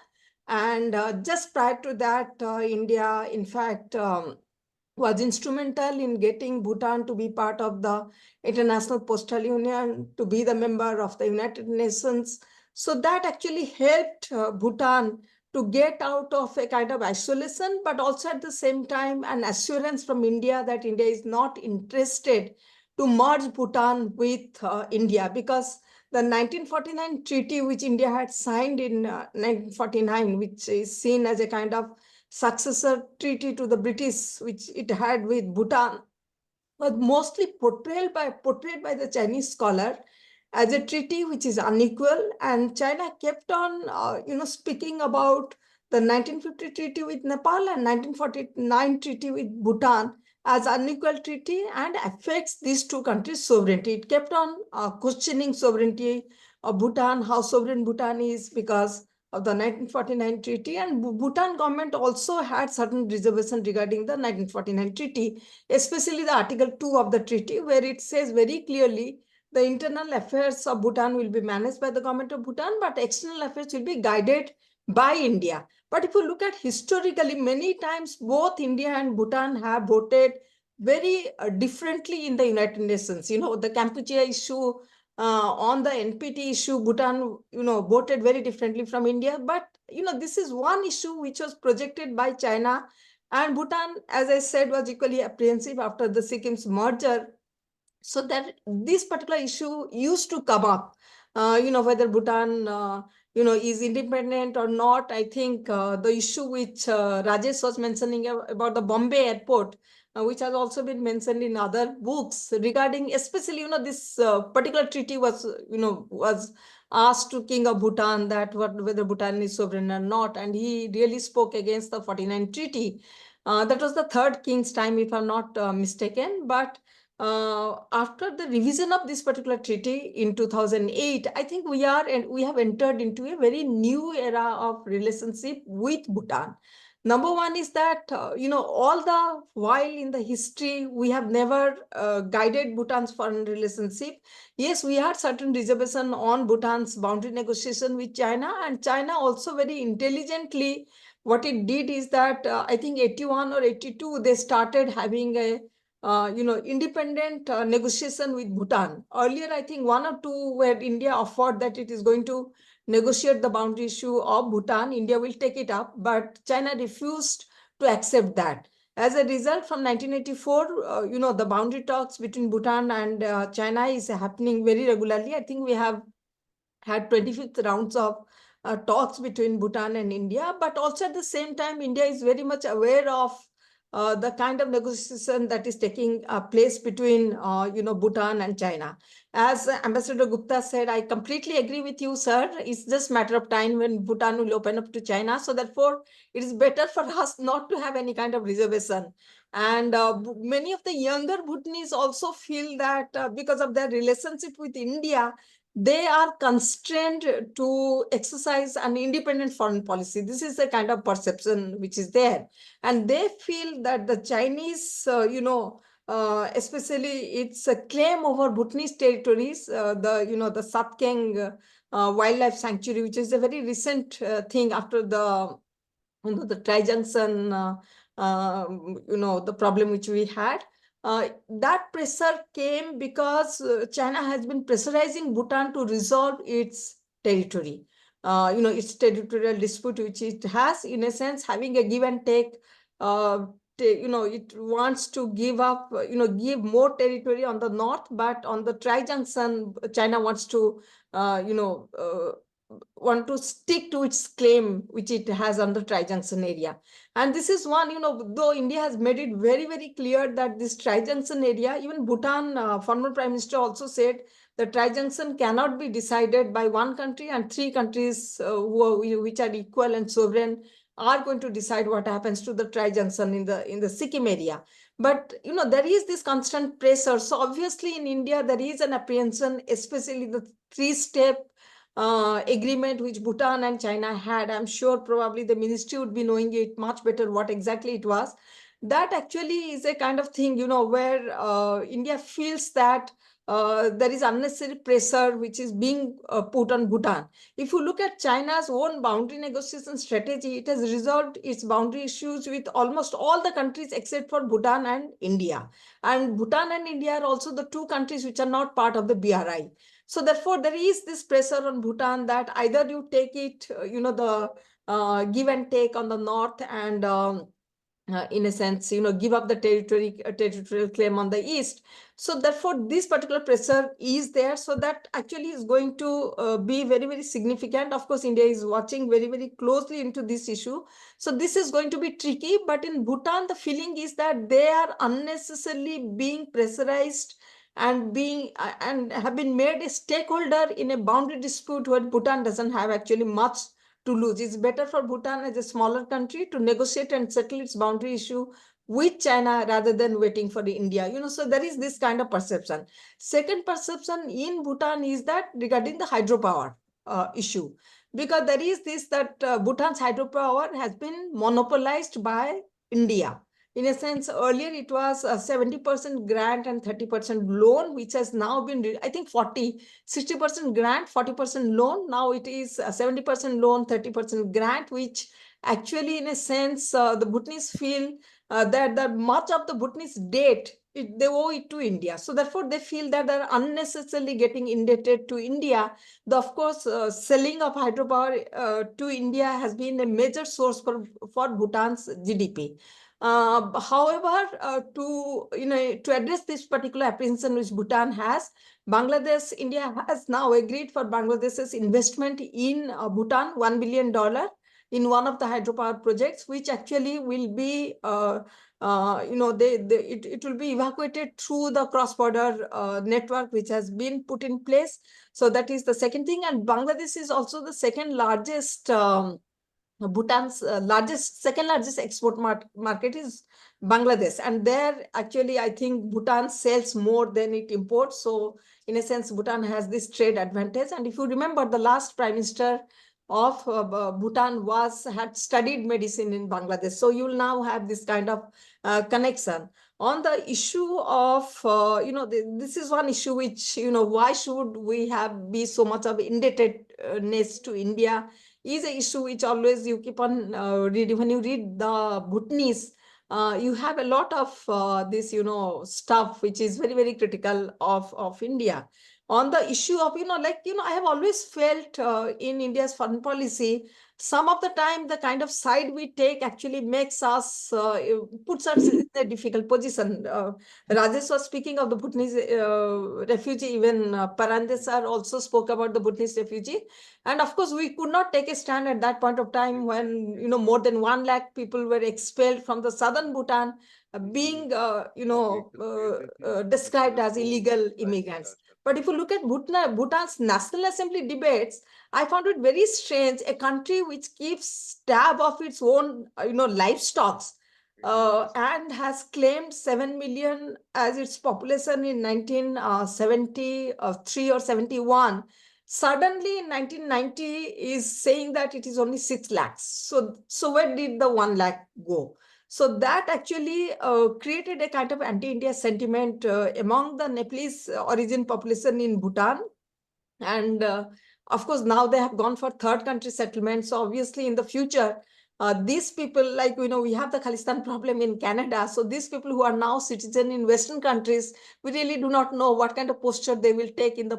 Speaker 5: And just prior to that, India, in fact, was instrumental in getting Bhutan to be part of the International Postal Union, to be the member of the United Nations. So that actually helped Bhutan to get out of a kind of isolation, but also at the same time an assurance from India that India is not interested to merge Bhutan with India, because the 1949 treaty, which India had signed in 1949, which is seen as a kind of successor treaty to the British, which it had with Bhutan, was mostly portrayed by the Chinese scholar as a treaty which is unequal. And China kept on, speaking about the 1950 treaty with Nepal and 1949 treaty with Bhutan as unequal treaty and affects these two countries' sovereignty. It kept on questioning sovereignty of Bhutan, how sovereign Bhutan is because of the 1949 treaty, and Bhutan government also had certain reservation regarding the 1949 treaty, especially the Article 2 of the treaty, where it says very clearly the internal affairs of Bhutan will be managed by the government of Bhutan, but external affairs will be guided by India. But if you look at historically, many times both India and Bhutan have voted very differently in the United Nations. You know, the Kampuchea issue, on the NPT issue, Bhutan, voted very differently from India. But, this is one issue which was projected by China. And Bhutan, as I said, was equally apprehensive after the Sikkim's merger. So that this particular issue used to come up, whether Bhutan, is independent or not. I think the issue which Rajesh was mentioning about the Bombay airport, which has also been mentioned in other books regarding, especially, this particular treaty was asked to King of Bhutan that whether Bhutan is sovereign or not, and he really spoke against the 49 treaty. That was the third king's time, if I'm not mistaken. But after the revision of this particular treaty in 2008, I think we have entered into a very new era of relationship with Bhutan. Number one is that, all the while in the history, we have never guided Bhutan's foreign relationship. Yes, we had certain reservation on Bhutan's boundary negotiation with China, and China also very intelligently, what it did is that I think 81 or 82, they started having a independent negotiation with Bhutan. Earlier, I think 1 or 2 where India offered that it is going to negotiate the boundary issue of Bhutan, India will take it up, but China refused to accept that. As a result, from 1984, the boundary talks between Bhutan and China is happening very regularly. I think we have had 25th rounds of talks between Bhutan and India, but also at the same time, India is very much aware of the kind of negotiation that is taking place between, Bhutan and China. As Ambassador Gupta said, I completely agree with you, sir. It's just a matter of time when Bhutan will open up to China. So therefore, it is better for us not to have any kind of reservation. And many of the younger Bhutanese also feel that because of their relationship with India, they are constrained to exercise an independent foreign policy. This is the kind of perception which is there. And they feel that the Chinese, especially its claim over Bhutanese territories, the Satkeng Wildlife Sanctuary, which is a very recent thing after the, the Tri-Junction, the problem which we had. That pressure came because China has been pressurizing Bhutan to resolve its territory, its territorial dispute, which it has, in a sense, having a give and take. It wants to give up, give more territory on the north, but on the Tri-Junction, China wants to, want to stick to its claim, which it has on the Tri-Junction area. And this is one, though India has made it very, very clear that this Tri-Junction area, even Bhutan, former Prime Minister also said the Tri-Junction cannot be decided by one country, and 3 countries which are equal and sovereign are going to decide what happens to the Tri-Junction in the Sikkim area. But, there is this constant pressure. So obviously in India, there is an apprehension, especially the 3-step agreement which Bhutan and China had. I'm sure probably the ministry would be knowing it much better what exactly it was. That actually is a kind of thing, where India feels that there is unnecessary pressure which is being put on Bhutan. If you look at China's own boundary negotiation strategy, it has resolved its boundary issues with almost all the countries except for Bhutan and India. And Bhutan and India are also the 2 countries which are not part of the BRI. So therefore, there is this pressure on Bhutan that either you take it, the give and take on the north, and in a sense, give up the territorial claim on the east. So therefore, this particular pressure is there. So that actually is going to be very, very significant. Of course, India is watching very, very closely into this issue. So this is going to be tricky. But in Bhutan, the feeling is that they are unnecessarily being pressurized and have been made a stakeholder in a boundary dispute where Bhutan doesn't have actually much to lose. It's better for Bhutan as a smaller country to negotiate and settle its boundary issue with China rather than waiting for India. So there is this kind of perception. Second perception in Bhutan is that regarding the hydropower issue, because there is this that Bhutan's hydropower has been monopolized by India. In a sense, earlier it was a 70% grant and 30% loan, which has now been, I think 60% grant, 40% loan. Now it is 70% loan, 30% grant, which actually in a sense, the Bhutanese feel that much of the Bhutanese debt, they owe it to India. So therefore they feel that they're unnecessarily getting indebted to India. Of course, selling of hydropower to India has been a major source for Bhutan's GDP. However, to address this particular apprehension which Bhutan has, India has now agreed for Bangladesh's investment in Bhutan, $1 billion in one of the hydropower projects, which actually will be, it will be evacuated through the cross-border network which has been put in place. So that is the second thing. And Bangladesh is also the second largest Bhutan's second largest export market is Bangladesh, and there actually I think Bhutan sells more than it imports. So in a sense, Bhutan has this trade advantage. And if you remember, the last Prime Minister of Bhutan had studied medicine in Bangladesh. So you will now have this kind of connection. On the issue of, this is one issue which, why should we be so much of indebtedness to India, is an issue which always you keep on reading. When you read the Bhutanese, you have a lot of this, stuff which is very, very critical of India. On the issue of, I have always felt in India's foreign policy, some of the time the kind of side we take actually makes us, puts us in a difficult position. Rajesh was speaking of the Bhutanese refugee, even Parande sir also spoke about the Bhutanese refugee. And of course, we could not take a stand at that point of time when, more than 1 lakh people were expelled from the southern Bhutan, being, described as illegal immigrants. But if you look at Bhutan's National Assembly debates, I found it very strange, a country which keeps tab of its own, livestock, and has claimed 7 million as its population in 1973 or 71. Suddenly in 1990 is saying that it is only 6 lakhs. So where did the 1 lakh go? So that actually created a kind of anti-India sentiment among the Nepalese origin population in Bhutan. And of course, now they have gone for third country settlement. So obviously in the future, these people, like, we have the Khalistan problem in Canada. So these people who are now citizen in Western countries, we really do not know what kind of posture they will take in the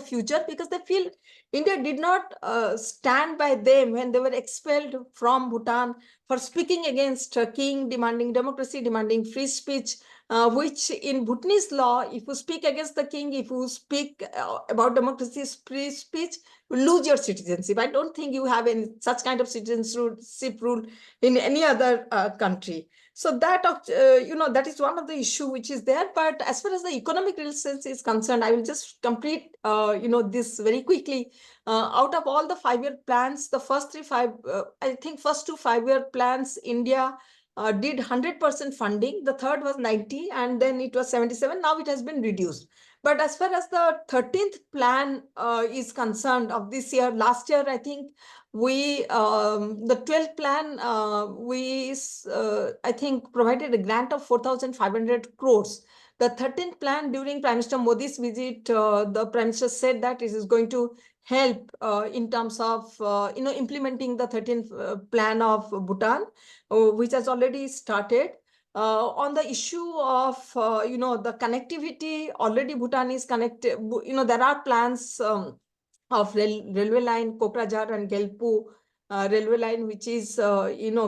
Speaker 5: future, because they feel India did not stand by them when they were expelled from Bhutan for speaking against king, demanding democracy, demanding free speech, which in Bhutanese law, if you speak against the king, if you speak about democracy, free speech, you lose your citizenship. I don't think you have any such kind of citizenship rule in any other country. So that, that is one of the issue which is there. But as far as the economic relations is concerned, I will just complete, this very quickly. Out of all the 5-year plans, the first 2 5-year plans, India did 100% funding. The third was 90, and then it was 77. Now it has been reduced. But as far as the 13th plan is concerned of this year, last year, I think the 12th plan, I think provided a grant of 4,500 crores. The 13th plan, during Prime Minister Modi's visit, the Prime Minister said that it is going to help in terms of, implementing the 13th plan of Bhutan, which has already started. On the issue of, the connectivity, already Bhutan is connected. There are plans of railway line, Kokrajhar and Gelpu railway line, which is,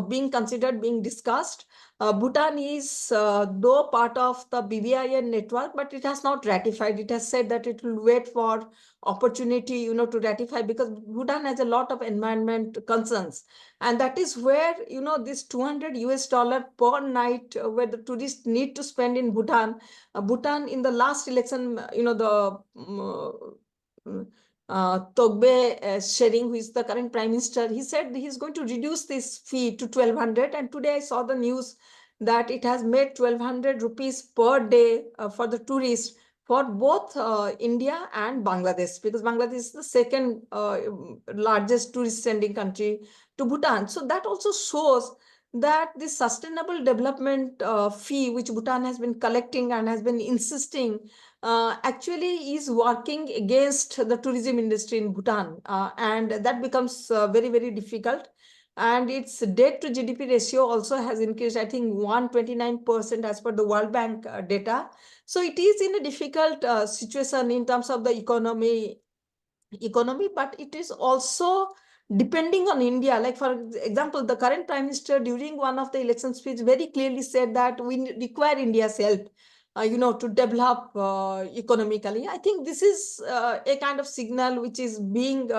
Speaker 5: being considered, being discussed. Bhutan is, though part of the BVIN network, but it has not ratified. It has said that it will wait for opportunity, to ratify, because Bhutan has a lot of environment concerns. And that is where, this $200 per night, where the tourists need to spend in Bhutan. Bhutan in the last election, Togbe Shering, who is the current prime minister, he said he's going to reduce this fee to 1,200. And today I saw the news that it has made 1,200 rupees per day for the tourists for both India and Bangladesh, because Bangladesh is the second largest tourist sending country to Bhutan. So that also shows that the sustainable development fee which Bhutan has been collecting and has been insisting actually is working against the tourism industry in Bhutan, and that becomes very, very difficult. And its debt to GDP ratio also has increased, I think 129% as per the World Bank data. So it is in a difficult situation in terms of the economy, but it is also depending on India. Like, for example, the current prime minister during one of the election speech very clearly said that we require India's help, to develop economically. I think this is a kind of signal which is being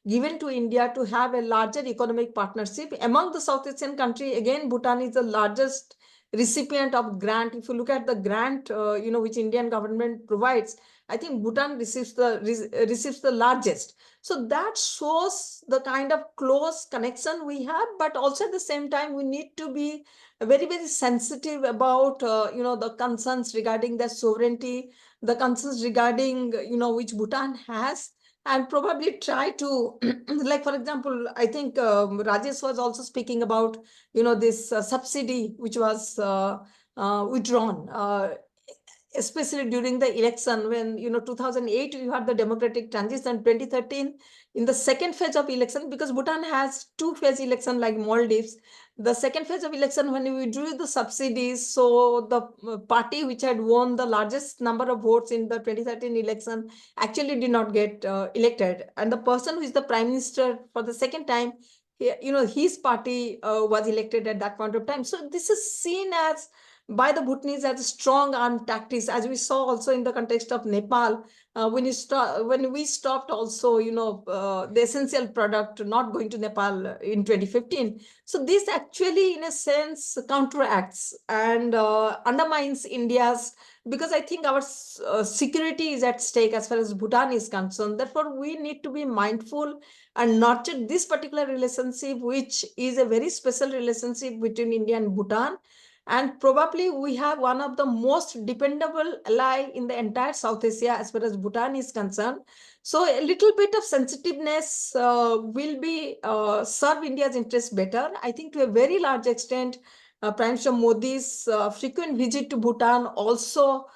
Speaker 5: given to India to have a larger economic partnership among the South Asian country. Again, Bhutan is the largest recipient of grant. If you look at the grant, which Indian government provides, I think Bhutan receives the largest. So that shows the kind of close connection we have, but also at the same time, we need to be very, very sensitive about, the concerns regarding their sovereignty, the concerns regarding, which Bhutan has, and probably try to, like, for example, I think Rajesh was also speaking about, this subsidy which was withdrawn. Especially during the election when 2008 you had the democratic transition, 2013 in the second phase of election, because Bhutan has two-phase election like Maldives. The second phase of election, when we withdrew the subsidies, so the party which had won the largest number of votes in the 2013 election actually did not get elected, and the person who is the prime minister for the second time, his party was elected at that point of time. So this is seen as by the Bhutanese as a strong armed tactics, as we saw also in the context of Nepal, when we stopped also, the essential product not going to Nepal in 2015. So this actually, in a sense, counteracts and undermines India's, because I think our security is at stake as far as Bhutan is concerned. Therefore, we need to be mindful and nurture this particular relationship, which is a very special relationship between India and Bhutan. And probably we have one of the most dependable ally in the entire South Asia as far as Bhutan is concerned. So a little bit of sensitiveness will be serve India's interest better. I think to a very large extent, Prime Minister Modi's frequent visit to Bhutan also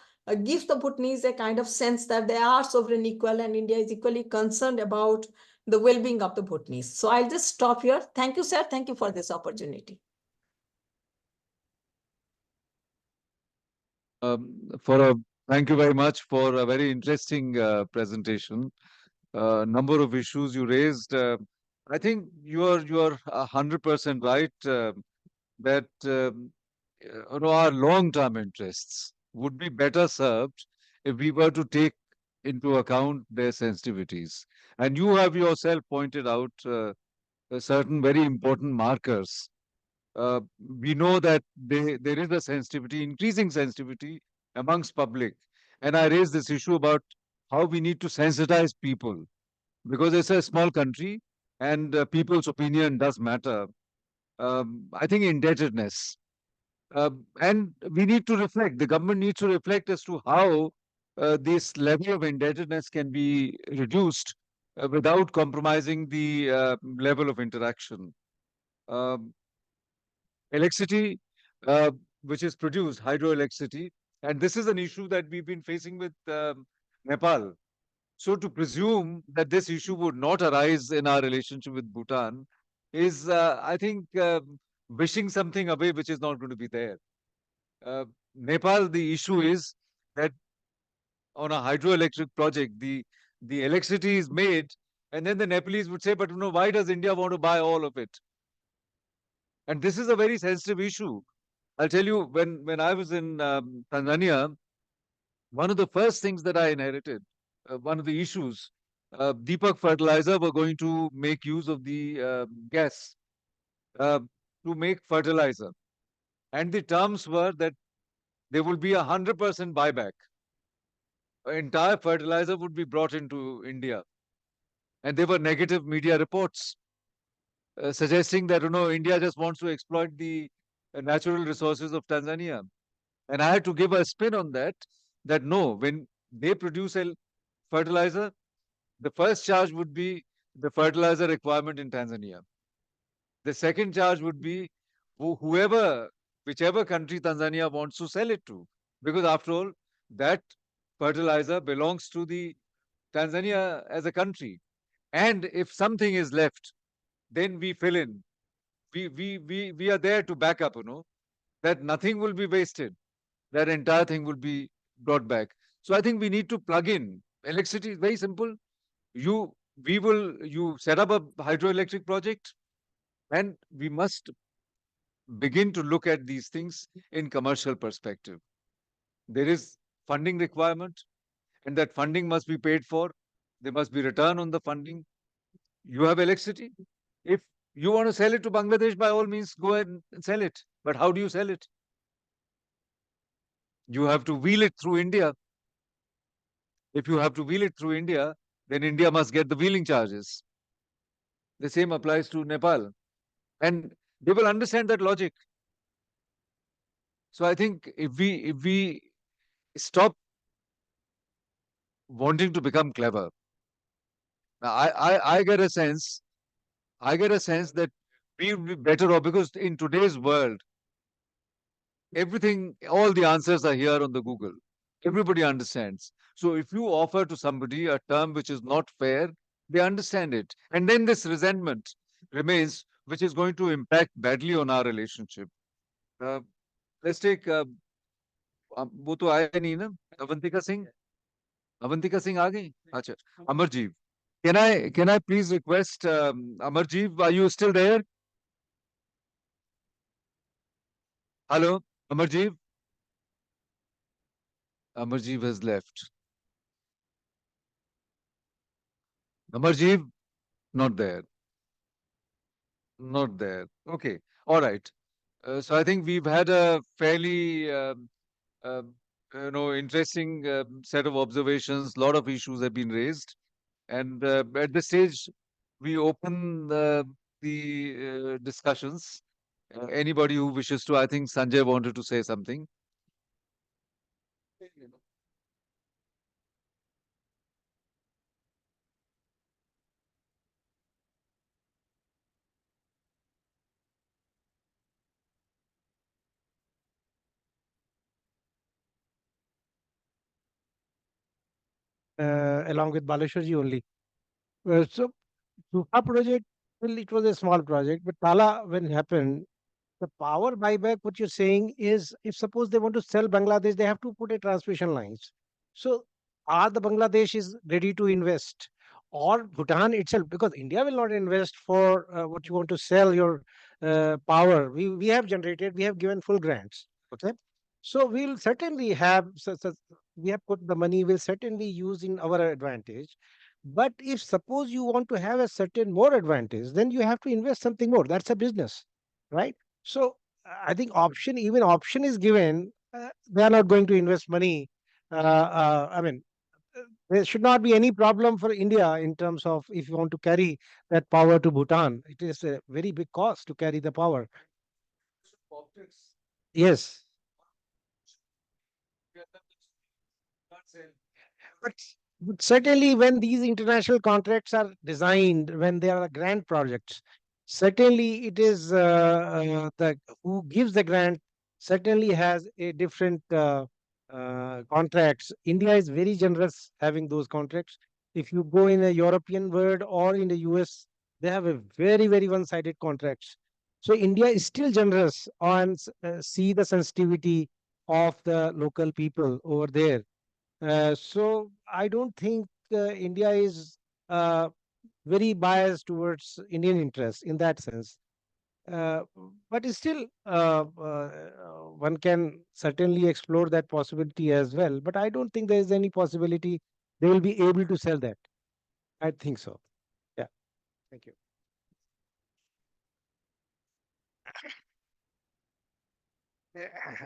Speaker 5: gives the Bhutanese a kind of sense that they are sovereign equal and India is equally concerned about the well-being of the Bhutanese. So I'll just stop here. Thank you, sir. Thank you for this opportunity.
Speaker 2: Thank you very much for a very interesting presentation. Number of issues you raised. I think you are 100% right that our long-term interests would be better served if we were to take into account their sensitivities. And you have yourself pointed out certain very important markers. We know that there is a sensitivity, increasing sensitivity amongst public. And I raised this issue about how we need to sensitize people, because it's a small country and people's opinion does matter. I think indebtedness. And we need to reflect, the government needs to reflect as to how this level of indebtedness can be reduced without compromising the level of interaction. Electricity, which is produced, hydroelectricity, and this is an issue that we've been facing with Nepal. So to presume that this issue would not arise in our relationship with Bhutan is, I think, wishing something away which is not going to be there. Nepal, the issue is that on a hydroelectric project, the electricity is made, and then the Nepalese would say, but why does India want to buy all of it? And this is a very sensitive issue. I'll tell you, when I was in Tanzania, one of the first things that I inherited, one of the issues, Deepak Fertilizer were going to make use of the gas to make fertilizer. And the terms were that there will be 100% buyback. Entire fertilizer would be brought into India. And there were negative media reports suggesting that, India just wants to exploit the natural resources of Tanzania. And I had to give a spin on that no, when they produce a fertilizer, the first charge would be the fertilizer requirement in Tanzania. The second charge would be whichever country Tanzania wants to sell it to. Because after all, that fertilizer belongs to the Tanzania as a country. And if something is left, then we fill in. We are there to back up, that nothing will be wasted. That entire thing will be brought back. So I think we need to plug in. Electricity is very simple. You set up a hydroelectric project, and we must begin to look at these things in commercial perspective. There is funding requirement, and that funding must be paid for. There must be return on the funding. You have electricity. If you want to sell it to Bangladesh, by all means, go ahead and sell it. But how do you sell it? You have to wheel it through India. If you have to wheel it through India, then India must get the wheeling charges. The same applies to Nepal. And they will understand that logic. So I think if we stop wanting to become clever, I get a sense that we will be better off, because in today's world, everything, all the answers are here on the Google. Everybody understands. So if you offer to somebody a term which is not fair, they understand it. And then this resentment remains, which is going to impact badly on our relationship. Let's take, वो तो आया नहीं ना, Avantika Singh आ गई? अच्छा, Amarjeev. Can I please request, Amarjeev, are you still there? Hello, Amarjeev? Amarjeev has left. Amarjeev, not there. Not there. Okay. All right. So I think we've had a fairly, interesting set of observations. A lot of issues have been raised. And at this stage, we open the discussions. Anybody who wishes to, I think Sanjay wanted to say something.
Speaker 6: Along with Baleshwarji only. So Supa project, well, it was a small project, but Tala, when it happened, the power buyback, what you're saying is, if suppose they want to sell Bangladesh, they have to put a transmission lines. So are the Bangladesh is ready to invest, or Bhutan itself, because India will not invest for what you want to sell your power. We have generated, we have given full grants. Okay. So we'll certainly have, we have put the money, we'll certainly use in our advantage. But if suppose you want to have a certain more advantage, then you have to invest something more. That's a business, right? So I think even option is given, they are not going to invest money. I mean, there should not be any problem for India in terms of if you want to carry that power to Bhutan. It is a very big cost to carry the power. Yes. But certainly when these international contracts are designed, when they are grant projects, certainly it is the who gives the grant certainly has a different contracts. India is very generous having those contracts. If you go in a European world or in the US, they have a very, very one-sided contracts. So India is still generous on see the sensitivity of the local people over there. So I don't think India is very biased towards Indian interests in that sense. But still, one can certainly explore that possibility as well. But I don't think there is any possibility they will be able to sell that. I think so. Yeah. Thank you.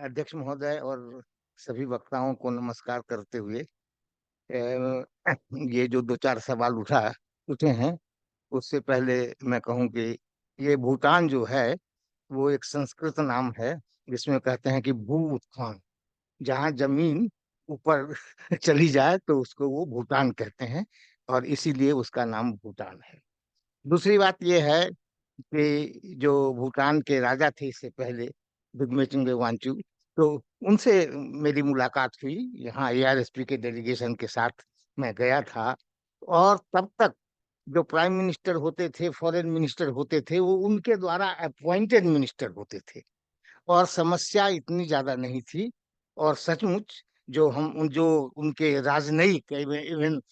Speaker 7: अध्यक्ष महोदय और सभी वक्ताओं को नमस्कार करते हुए ये जो दो चार सवाल उठा उठे हैं, उससे पहले मैं कहूँ कि ये भूटान जो है वो एक संस्कृत नाम है, जिसमें कहते हैं कि भू उत्थान, जहाँ जमीन ऊपर चली जाए तो उसको वो भूटान कहते हैं, और इसीलिए उसका नाम भूटान है। दूसरी बात ये है कि जो भूटान के राजा थे इससे पहले, दुग्मेचिंग वांचु, तो उनसे मेरी मुलाकात हुई यहाँ ARSP के डेलीगेशन के साथ। मैं गया था, और तब तक जो प्राइम मिनिस्टर होते थे, फॉरेन मिनिस्टर होते थे, वो उनके द्वारा अपॉइंटेड मिनिस्टर होते थे, और समस्या इतनी ज्यादा नहीं थी। और सचमुच जो उनके राजनयिक, इवन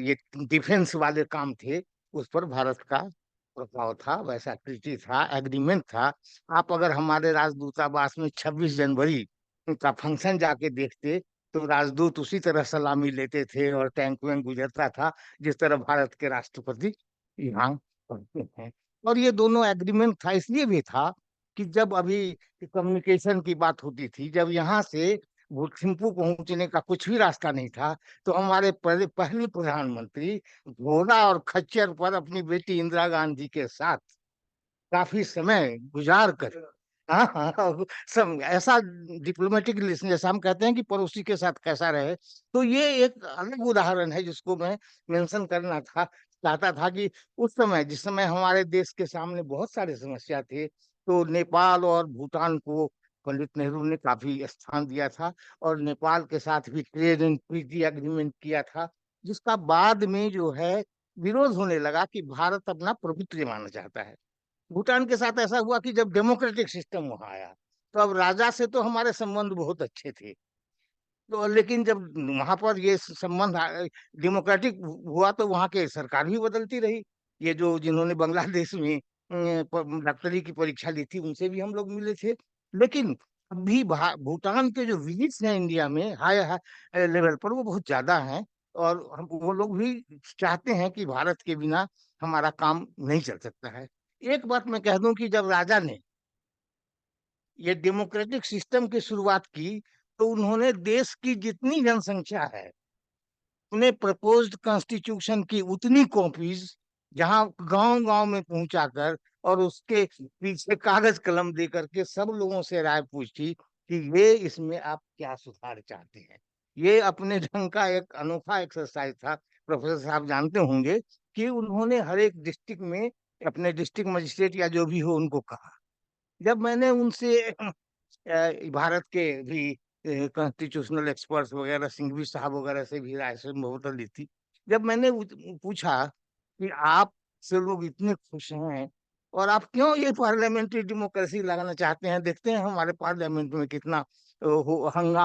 Speaker 7: ये डिफेंस वाले काम थे, उस पर भारत का प्रभाव था, वैसा ट्रीटी था, एग्रीमेंट था। आप अगर हमारे राजदूतावास में 26 जनवरी का फंक्शन जाके देखते, तो राजदूत उसी तरह सलामी लेते थे और टैंक वैंक गुजरता था, जिस तरह भारत के राष्ट्रपति यहाँ करते हैं। और ये दोनों एग्रीमेंट था, इसलिए भी था कि जब अभी कम्युनिकेशन की बात होती थी, जब यहाँ से थिम्पू पहुंचने का कुछ भी रास्ता नहीं था, तो हमारे पहले प्रधानमंत्री घोड़ा और खच्चर पर अपनी बेटी इंदिरा गांधी के साथ काफी समय गुजार कर, हाँ हाँ, सब ऐसा डिप्लोमेटिक रिलेशन, जैसा हम कहते हैं कि पड़ोसी के साथ कैसा रहे, तो ये एक अलग उदाहरण है जिसको मैं मेंशन करना था, चाहता था कि उस समय, जिस समय हमारे देश के सामने बहुत सारे समस्या थे, तो नेपाल और भूटान को पंडित नेहरू ने काफी स्थान दिया था, और नेपाल के साथ भी ट्रेड एंड ट्रीटी एग्रीमेंट किया था, जिसका बाद में जो है विरोध होने लगा कि भारत अपना प्रभुत्व मानना चाहता है। भूटान के साथ ऐसा हुआ कि जब डेमोक्रेटिक सिस्टम वहां आया, तो अब राजा से तो हमारे संबंध बहुत अच्छे थे, तो लेकिन जब वहां पर ये संबंध डेमोक्रेटिक हुआ, तो वहां के सरकार भी बदलती रही। ये जो जिन्होंने बांग्लादेश में डॉक्टरी की परीक्षा ली थी, उनसे भी हम लोग मिले थे। लेकिन अभी भूटान के जो विजिट्स हैं इंडिया में हाई हाई लेवल पर, वो बहुत ज्यादा हैं, और हम वो लोग भी चाहते हैं कि भारत के बिना हमारा काम नहीं चल सकता है। एक बात मैं कह दूं कि जब राजा ने ये डेमोक्रेटिक सिस्टम की शुरुआत की, तो उन्होंने देश की जितनी जनसंख्या है, उन्हें प्रपोज्ड कॉन्स्टिट्यूशन की उतनी कॉपीज, जहां गांव गांव में पहुंचा कर और उसके पीछे कागज कलम दे करके सब लोगों से राय पूछी कि ये इसमें आप क्या सुधार चाहते हैं। ये अपने ढंग का एक अनोखा एक्सरसाइज था। प्रोफेसर साहब जानते होंगे कि उन्होंने हर एक डिस्ट्रिक्ट में अपने डिस्ट्रिक्ट मजिस्ट्रेट या जो भी हो उनको कहा। जब मैंने उनसे भारत के भी कॉन्स्टिट्यूशनल एक्सपर्ट्स वगैरह, सिंघवी साहब वगैरह से भी राय से मोहब्बत ली थी, जब मैंने पूछा कि आप से लोग इतने खुश हैं, और आप क्यों ये पार्लियामेंट्री डेमोक्रेसी लगाना चाहते हैं, देखते हैं हमारे पार्लियामेंट में कितना हल्ला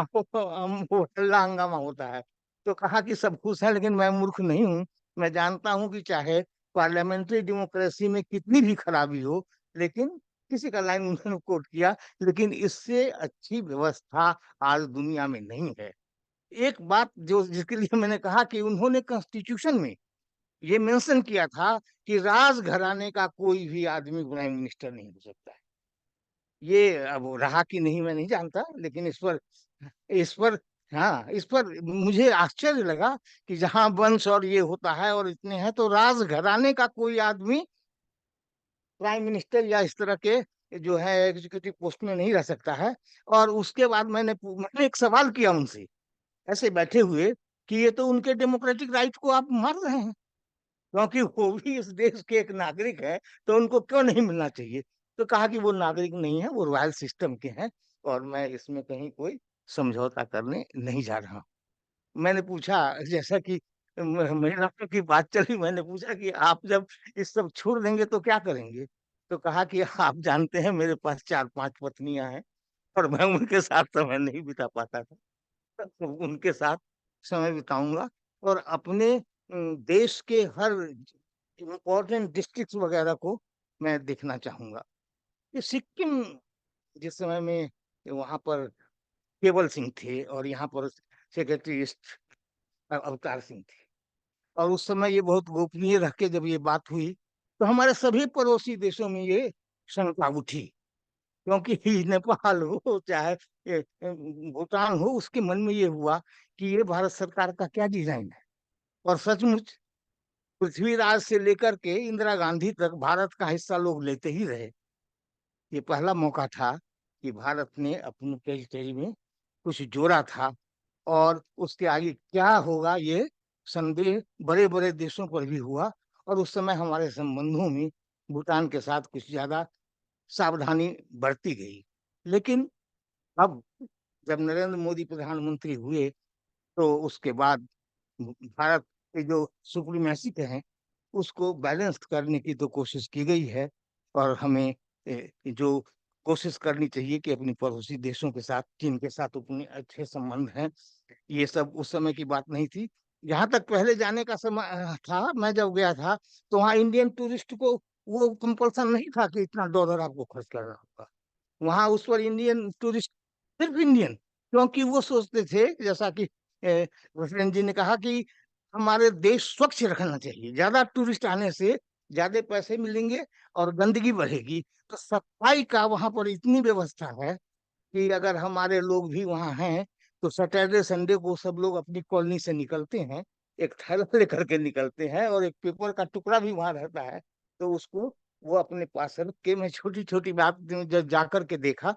Speaker 7: हंगामा होता है, तो कहा कि सब खुश हैं, लेकिन मैं मूर्ख नहीं हूँ। मैं जानता हूँ कि चाहे पार्लियामेंट्री डेमोक्रेसी में कितनी भी खराबी हो, लेकिन किसी का लाइन उन्होंने कोट किया, लेकिन इससे अच्छी व्यवस्था आज दुनिया में नहीं है। एक बात जो जिसके लिए मैंने कहा कि उन्होंने कॉन्स्टिट्यूशन में ये मेंशन किया था कि राजघराने का कोई भी आदमी प्राइम मिनिस्टर नहीं हो सकता है। ये अब रहा कि नहीं मैं नहीं जानता, लेकिन इस पर हाँ, इस पर मुझे आश्चर्य लगा कि जहां वंश और ये होता है और इतने हैं, तो राजघराने का कोई आदमी प्राइम मिनिस्टर या इस तरह के जो है एग्जीक्यूटिव पोस्ट में नहीं रह सकता है। और उसके बाद मैंने एक सवाल किया उनसे, ऐसे बैठे हुए, कि ये तो उनके डेमोक्रेटिक राइट को आप मार रहे हैं, क्योंकि वो भी इस देश के एक नागरिक है, तो उनको क्यों नहीं मिलना चाहिए। तो कहा कि वो नागरिक नहीं है, वो रॉयल सिस्टम के हैं, और मैं इसमें कहीं कोई समझौता करने नहीं जा रहा हूँ। मैंने पूछा, जैसा कि महिलाओं की बात चली, मैंने पूछा कि आप जब इस सब छोड़ देंगे तो क्या करेंगे। तो कहा कि आप जानते हैं मेरे पास 4-5 पत्नियां हैं, और मैं उनके साथ समय नहीं बिता पाता था, तो उनके साथ समय बिताऊंगा, और अपने देश के हर इम्पोर्टेंट डिस्ट्रिक्ट वगैरह को मैं देखना चाहूंगा। ये सिक्किम, जिस समय में वहां पर केवल सिंह थे, और यहाँ पर सेक्रेटरी अवतार सिंह थे, और उस समय ये बहुत गोपनीय रह के जब ये बात हुई, तो हमारे सभी पड़ोसी देशों में ये शंका उठी, क्योंकि नेपाल हो चाहे भूटान हो, उसके मन में ये हुआ कि ये भारत सरकार का क्या डिजाइन है। और सचमुच पृथ्वीराज से लेकर के इंदिरा गांधी तक भारत का हिस्सा लोग लेते ही रहे। ये पहला मौका था कि भारत ने अपनी टेरिटरी में कुछ जोड़ा था, और उसके आगे क्या होगा ये संदेह बड़े बड़े देशों पर भी हुआ, और उस समय हमारे संबंधों में भूटान के साथ कुछ ज्यादा सावधानी बरती गई। लेकिन अब जब नरेंद्र मोदी प्रधानमंत्री हुए तो उसके बाद भारत के जो सुप्रीमेसी के हैं उसको बैलेंस करने की तो कोशिश की गई है, और हमें जो कोशिश करनी चाहिए कि अपनी पड़ोसी देशों के साथ, चीन के साथ अपने अच्छे संबंध हैं। ये सब उस समय की बात नहीं थी। जहां तक पहले जाने का समय था, मैं जब गया था तो वहाँ इंडियन टूरिस्ट को वो कंपल्सन नहीं था कि इतना डॉलर आपको खर्च करना होगा। वहाँ उस पर इंडियन टूरिस्ट, सिर्फ इंडियन, क्योंकि वो सोचते थे, जैसा कि प्रेसिडेंट जी ने कहा कि हमारे देश स्वच्छ रखना चाहिए, ज्यादा टूरिस्ट आने से ज्यादा पैसे मिलेंगे और गंदगी बढ़ेगी। तो सफाई का वहां पर इतनी व्यवस्था है कि अगर हमारे लोग भी वहाँ हैं तो सैटरडे संडे को सब लोग अपनी कॉलोनी से निकलते हैं, एक थैला लेकर के निकलते हैं, और एक पेपर का टुकड़ा भी वहां रहता है, तो उसको वो अपने पास रख के, मैं छोटी छोटी बात जब जा करके देखा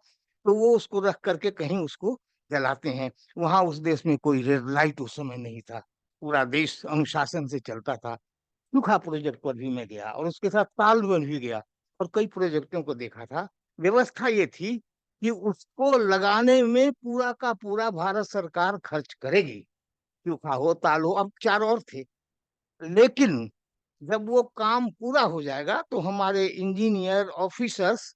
Speaker 7: तो वो उसको रख करके कहीं उसको जलाते हैं। वहां उस देश में कोई रेड लाइट उस समय नहीं था, पूरा देश अनुशासन से चलता था। सूखा प्रोजेक्ट पर भी मैं गया और उसके साथ ताल में भी गया और कई प्रोजेक्टों को देखा था। व्यवस्था ये थी कि उसको लगाने में पूरा का पूरा भारत सरकार खर्च करेगी, सूखा हो ताल हो, अब चार और थे। लेकिन जब वो काम पूरा हो जाएगा तो हमारे इंजीनियर ऑफिसर्स,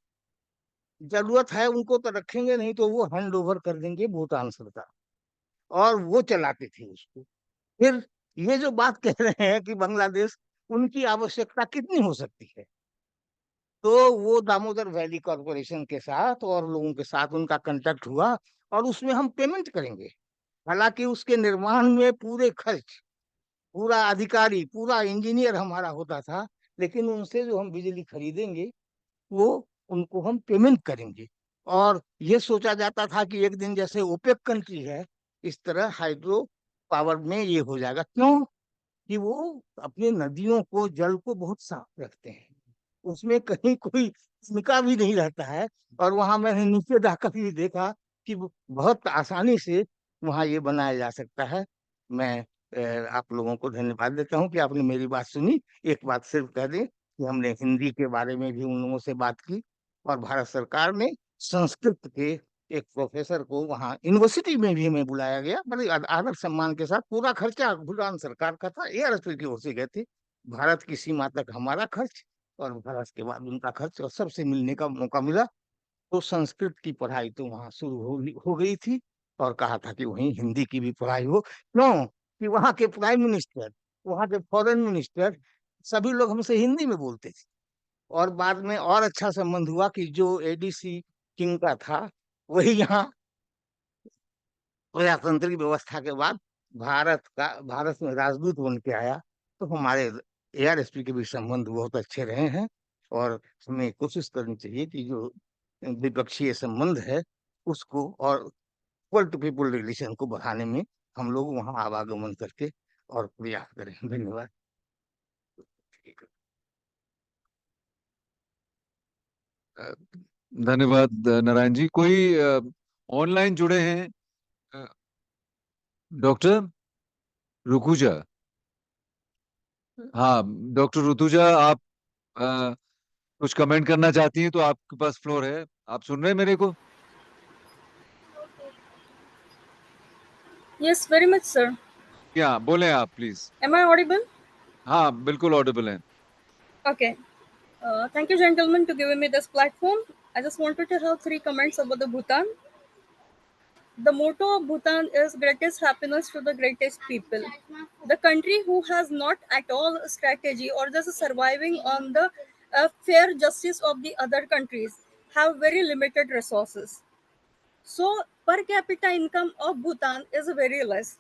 Speaker 7: जरूरत है उनको तो रखेंगे, नहीं तो वो हैंड ओवर कर देंगे भूटान सरकार, और वो चलाते थे उसको। फिर ये जो बात कह रहे हैं कि बांग्लादेश, उनकी आवश्यकता कितनी हो सकती है, तो वो दामोदर वैली कॉरपोरेशन के साथ और लोगों के साथ उनका कांटेक्ट हुआ, और उसमें हम पेमेंट करेंगे। हालांकि उसके निर्माण में पूरे खर्च, पूरा अधिकारी, पूरा इंजीनियर हमारा होता था, लेकिन उनसे जो हम बिजली खरीदेंगे वो उनको हम पेमेंट करेंगे। और ये सोचा जाता था कि एक दिन जैसे ओपेक कंट्री है, इस तरह हाइड्रो पावर में ये हो जाएगा। क्यों? कि वो अपने नदियों को, जल को बहुत साफ रखते हैं, उसमें कहीं कोई तिनका भी नहीं रहता है। और वहां मैंने नीचे जाकर भी देखा कि वो बहुत आसानी से वहां ये बनाया जा सकता है। मैं आप लोगों को धन्यवाद देता हूँ कि आपने मेरी बात सुनी। एक बात सिर्फ कह दें कि हमने हिंदी के बारे में भी उन लोगों से बात की, और भारत सरकार ने संस्कृत के एक प्रोफेसर को वहाँ यूनिवर्सिटी में भी हमें बुलाया गया, बड़े आदर सम्मान के साथ। पूरा खर्चा भूटान सरकार का था, एयरएसपी की ओर से गए थे। भारत की सीमा तक हमारा खर्च और भारत के बाद उनका खर्च, और सबसे मिलने का मौका मिला। तो संस्कृत की पढ़ाई तो वहाँ शुरू हो गई थी, और कहा था कि वहीं हिंदी की भी पढ़ाई हो। क्यों? कि वहाँ के प्राइम मिनिस्टर, वहाँ के फॉरेन मिनिस्टर, सभी लोग हमसे हिंदी में बोलते थे। और बाद में और अच्छा संबंध हुआ कि जो एडीसी किंग का था वही यहाँ प्रजातंत्र व्यवस्था के बाद भारत में राजदूत बन के आया। तो हमारे एआरएसपी के भी संबंध बहुत अच्छे रहे हैं, और हमें कोशिश करनी चाहिए कि जो द्विपक्षीय संबंध है उसको, और पीपल टू पीपल रिलेशन को बढ़ाने में हम लोग वहाँ आवागमन करके और प्रयास करें। धन्यवाद।
Speaker 2: धन्यवाद नारायण जी। कोई ऑनलाइन जुड़े हैं? डॉक्टर रुकुजा। हाँ, डॉक्टर ऋतुजा, आप कुछ कमेंट करना चाहती हैं तो आपके पास फ्लोर है। आप सुन रहे हैं मेरे को?
Speaker 8: Yes, very much, sir.
Speaker 2: क्या बोले आप प्लीज?
Speaker 8: Am I audible?
Speaker 2: हाँ, बिल्कुल ऑडिबल है।
Speaker 8: Okay. Thank you, gentlemen, to giving me this platform. I just wanted to have 3 comments about the Bhutan. The motto of Bhutan is greatest happiness to the greatest people. The country who has not at all a strategy or just surviving on the fair justice of the other countries have very limited resources. So per capita income of Bhutan is very less.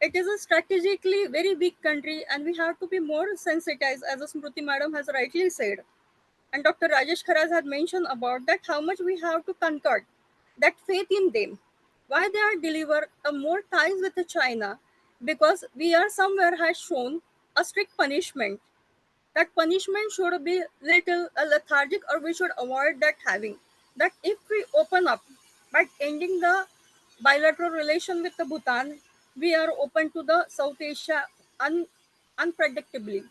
Speaker 8: It is a strategically very big country and we have to be more sensitized, as Smriti madam has rightly said. And Dr. Rajesh Kharaz had mentioned about that how much we have to conquer that faith in them. Why they are deliver a more ties with China? Because we are somewhere has shown a strict punishment. That punishment should be little lethargic, or we should avoid that having. That if we open up by ending the bilateral relation with the Bhutan, we are open to the South Asia unpredictably.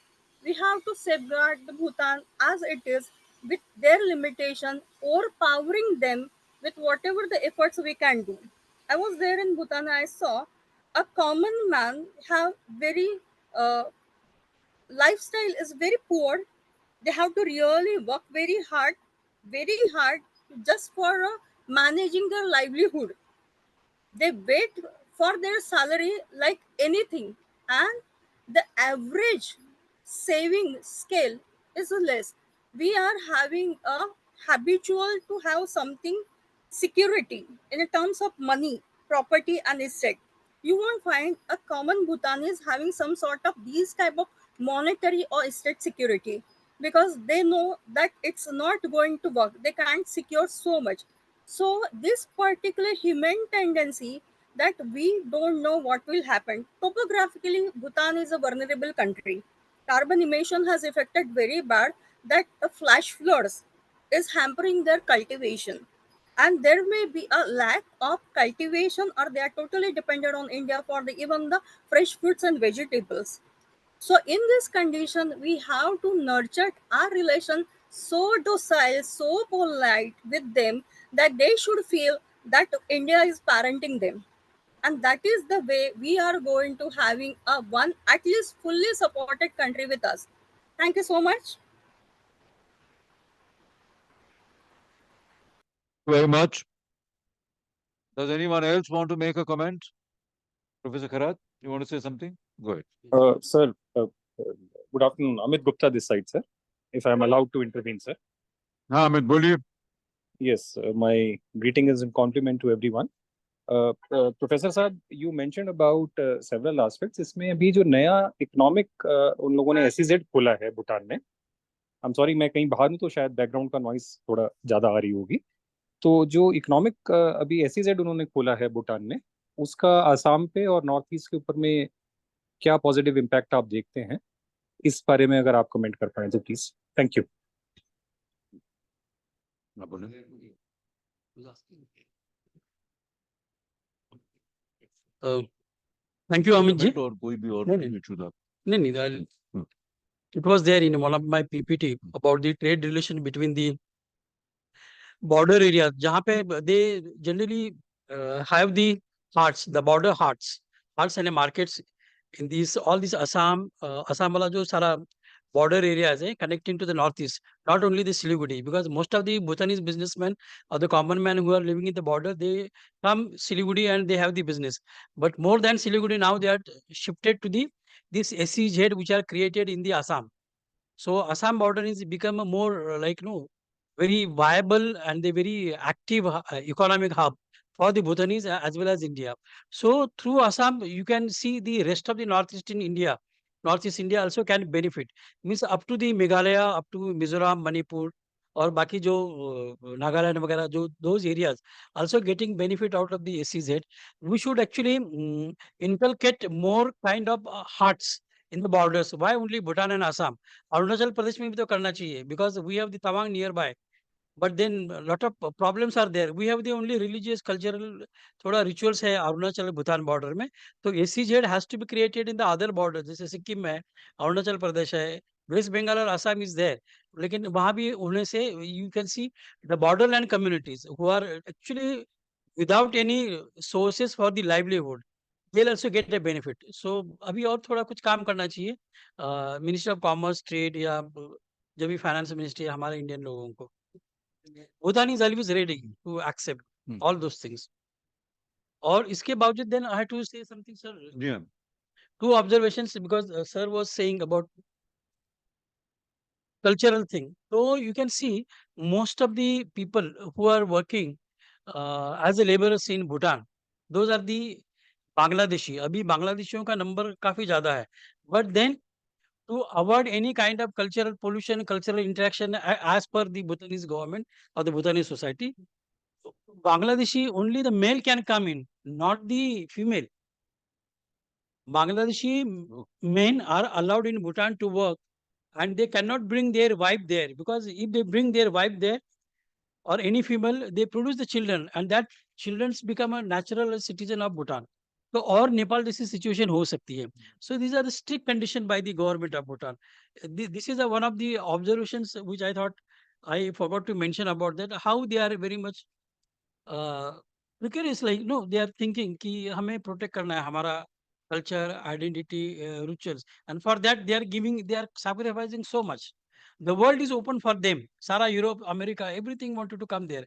Speaker 8: We have to safeguard the Bhutan as it is, with their limitation, overpowering them with whatever the efforts we can do. I was there in Bhutan. I saw a common man have very uh, lifestyle is very poor. They have to really work very hard, just for managing their livelihood. They wait for their salary like anything, and the average saving scale is less. We are having a habitual to have something security in terms of money, property, and estate. You won't find a common Bhutanese having some sort of these type of monetary or estate security, because they know that it's not going to work. They can't secure so much. So this particular human tendency, that we don't know what will happen. Topographically, Bhutan is a vulnerable country. Carbon emission has affected very bad, that the flash floods is hampering their cultivation. And there may be a lack of cultivation, or they are totally dependent on India for even the fresh fruits and vegetables. So in this condition, we have to nurture our relation so docile, so polite with them, that they should feel that India is parenting them. And that is the way we are going to having a one at least fully supported country with us. Thank you so much.
Speaker 2: Very much. Does anyone else want to make a comment? Professor Kharat, you want to say something? Go ahead.
Speaker 9: Sir, good afternoon. Amit Gupta this side, sir. If I am allowed to intervene, sir.
Speaker 2: हाँ अमित बोलिए.
Speaker 9: Yes, my greeting is in compliment to everyone. Professor Saab, you mentioned about several aspects. इसमें अभी जो नया economic उन लोगों ने SEZ खोला है भूटान में. I'm sorry, मैं कहीं बाहर हूँ तो शायद बैकग्राउंड का नॉइस थोड़ा ज्यादा आ रही होगी. तो जो इकोनॉमिक अभी SEZ उन्होंने खोला है भूटान में, उसका आसाम पे और नॉर्थ ईस्ट के ऊपर में क्या पॉजिटिव इम्पैक्ट आप देखते हैं, इस बारे में अगर आप कमेंट कर पाए तो please. Thank you.
Speaker 4: Thank you, Amit ji.
Speaker 2: और कोई भी और
Speaker 4: नहीं, it was there in one of my PPT about the trade relation between the border areas, जहाँ पे they generally have the hearts, the border hearts and the markets in these all these Assam वाला जो सारा border areas है connecting to the northeast, not only the Siliguri, because most of the Bhutanese businessmen or the common men who are living in the border, they come Siliguri and they have the business. But more than Siliguri, now they are shifted to this SEZ which are created in the Assam. So Assam border is become a more very viable and a very active economic hub for the Bhutanese as well as India. So through Assam, you can see the rest of the Northeast India also can benefit. Means up to the Meghalaya, up to Mizoram, Manipur, और बाकी जो नागालैंड वगैरह जो those areas also getting benefit out of the SEZ. We should actually inculcate more kind of hearts in the borders. Why only Bhutan and Assam? Arunachal Pradesh में भी तो करना चाहिए, because we have the Tawang nearby. But then a lot of problems are there. We have the only religious, cultural, थोड़ा rituals है Arunachal Bhutan border में. तो SEZ has to be created in the other borders. जैसे सिक्किम में अरुणाचल प्रदेश है, West Bengal और Assam is there. लेकिन वहाँ भी होने से you can see the borderland communities who are actually without any sources for the livelihood, they'll also get a benefit. So अभी और थोड़ा कुछ काम करना चाहिए मिनिस्ट्री ऑफ कॉमर्स, ट्रेड या जो भी फाइनेंस मिनिस्ट्री है हमारे इंडियन लोगों को. Bhutan is always ready to accept all those things. और इसके बावजूद then I had to say something, sir.
Speaker 2: Yeah.
Speaker 4: Two observations, because sir was saying about cultural thing. So you can see most of the people who are working as a laborers in Bhutan, those are the Bangladeshi. अभी बांग्लादेशियों का number काफी ज्यादा है. But then to avoid any kind of cultural pollution, cultural interaction, as per the Bhutanese government or the Bhutanese society, Bangladeshi only the male can come in, not the female. Bangladeshi men are allowed in Bhutan to work, and they cannot bring their wife there, because if they bring their wife there or any female, they produce the children, and that children become a natural citizen of Bhutan. So और नेपाल जैसी situation हो सकती है. So these are the strict condition by the government of Bhutan. This is one of the observations which I thought I forgot to mention about that, how they are very much precarious, like no, they are thinking कि हमें protect करना है हमारा culture, identity, rituals, and for that they are sacrificing so much. The world is open for them. Sara Europe, America, everything wanted to come there.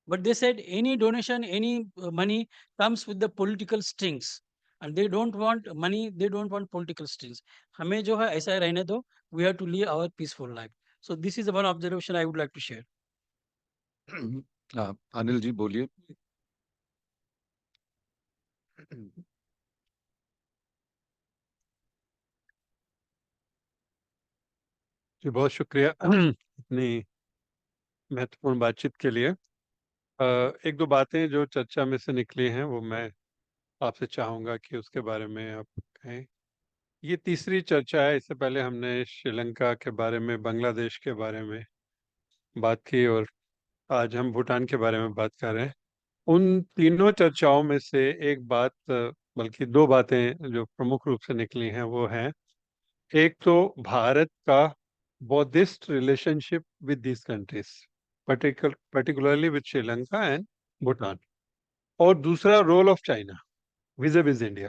Speaker 4: But they said any donation, any money comes with the political strings. And they don't want money, they don't want political strings. हमें जो है ऐसा रहने दो, we have to live our peaceful life. So this is one observation I would like to share.
Speaker 2: Anil ji बोलिए.
Speaker 10: जी बहुत शुक्रिया इतनी महत्वपूर्ण बातचीत के लिए. एक दो बातें जो चर्चा में से निकली हैं वो मैं आपसे चाहूँगा कि उसके बारे में आप कहें. ये तीसरी चर्चा है. इससे पहले हमने श्रीलंका के बारे में, बांग्लादेश के बारे में बात की, और आज हम भूटान के बारे में बात कर रहे हैं. उन तीनों चर्चाओं में से एक बात, बल्कि दो बातें जो प्रमुख रूप से निकली हैं वो हैं, एक तो भारत का Buddhist relationship with these countries, particularly with Sri Lanka and Bhutan, और दूसरा role of China vis India.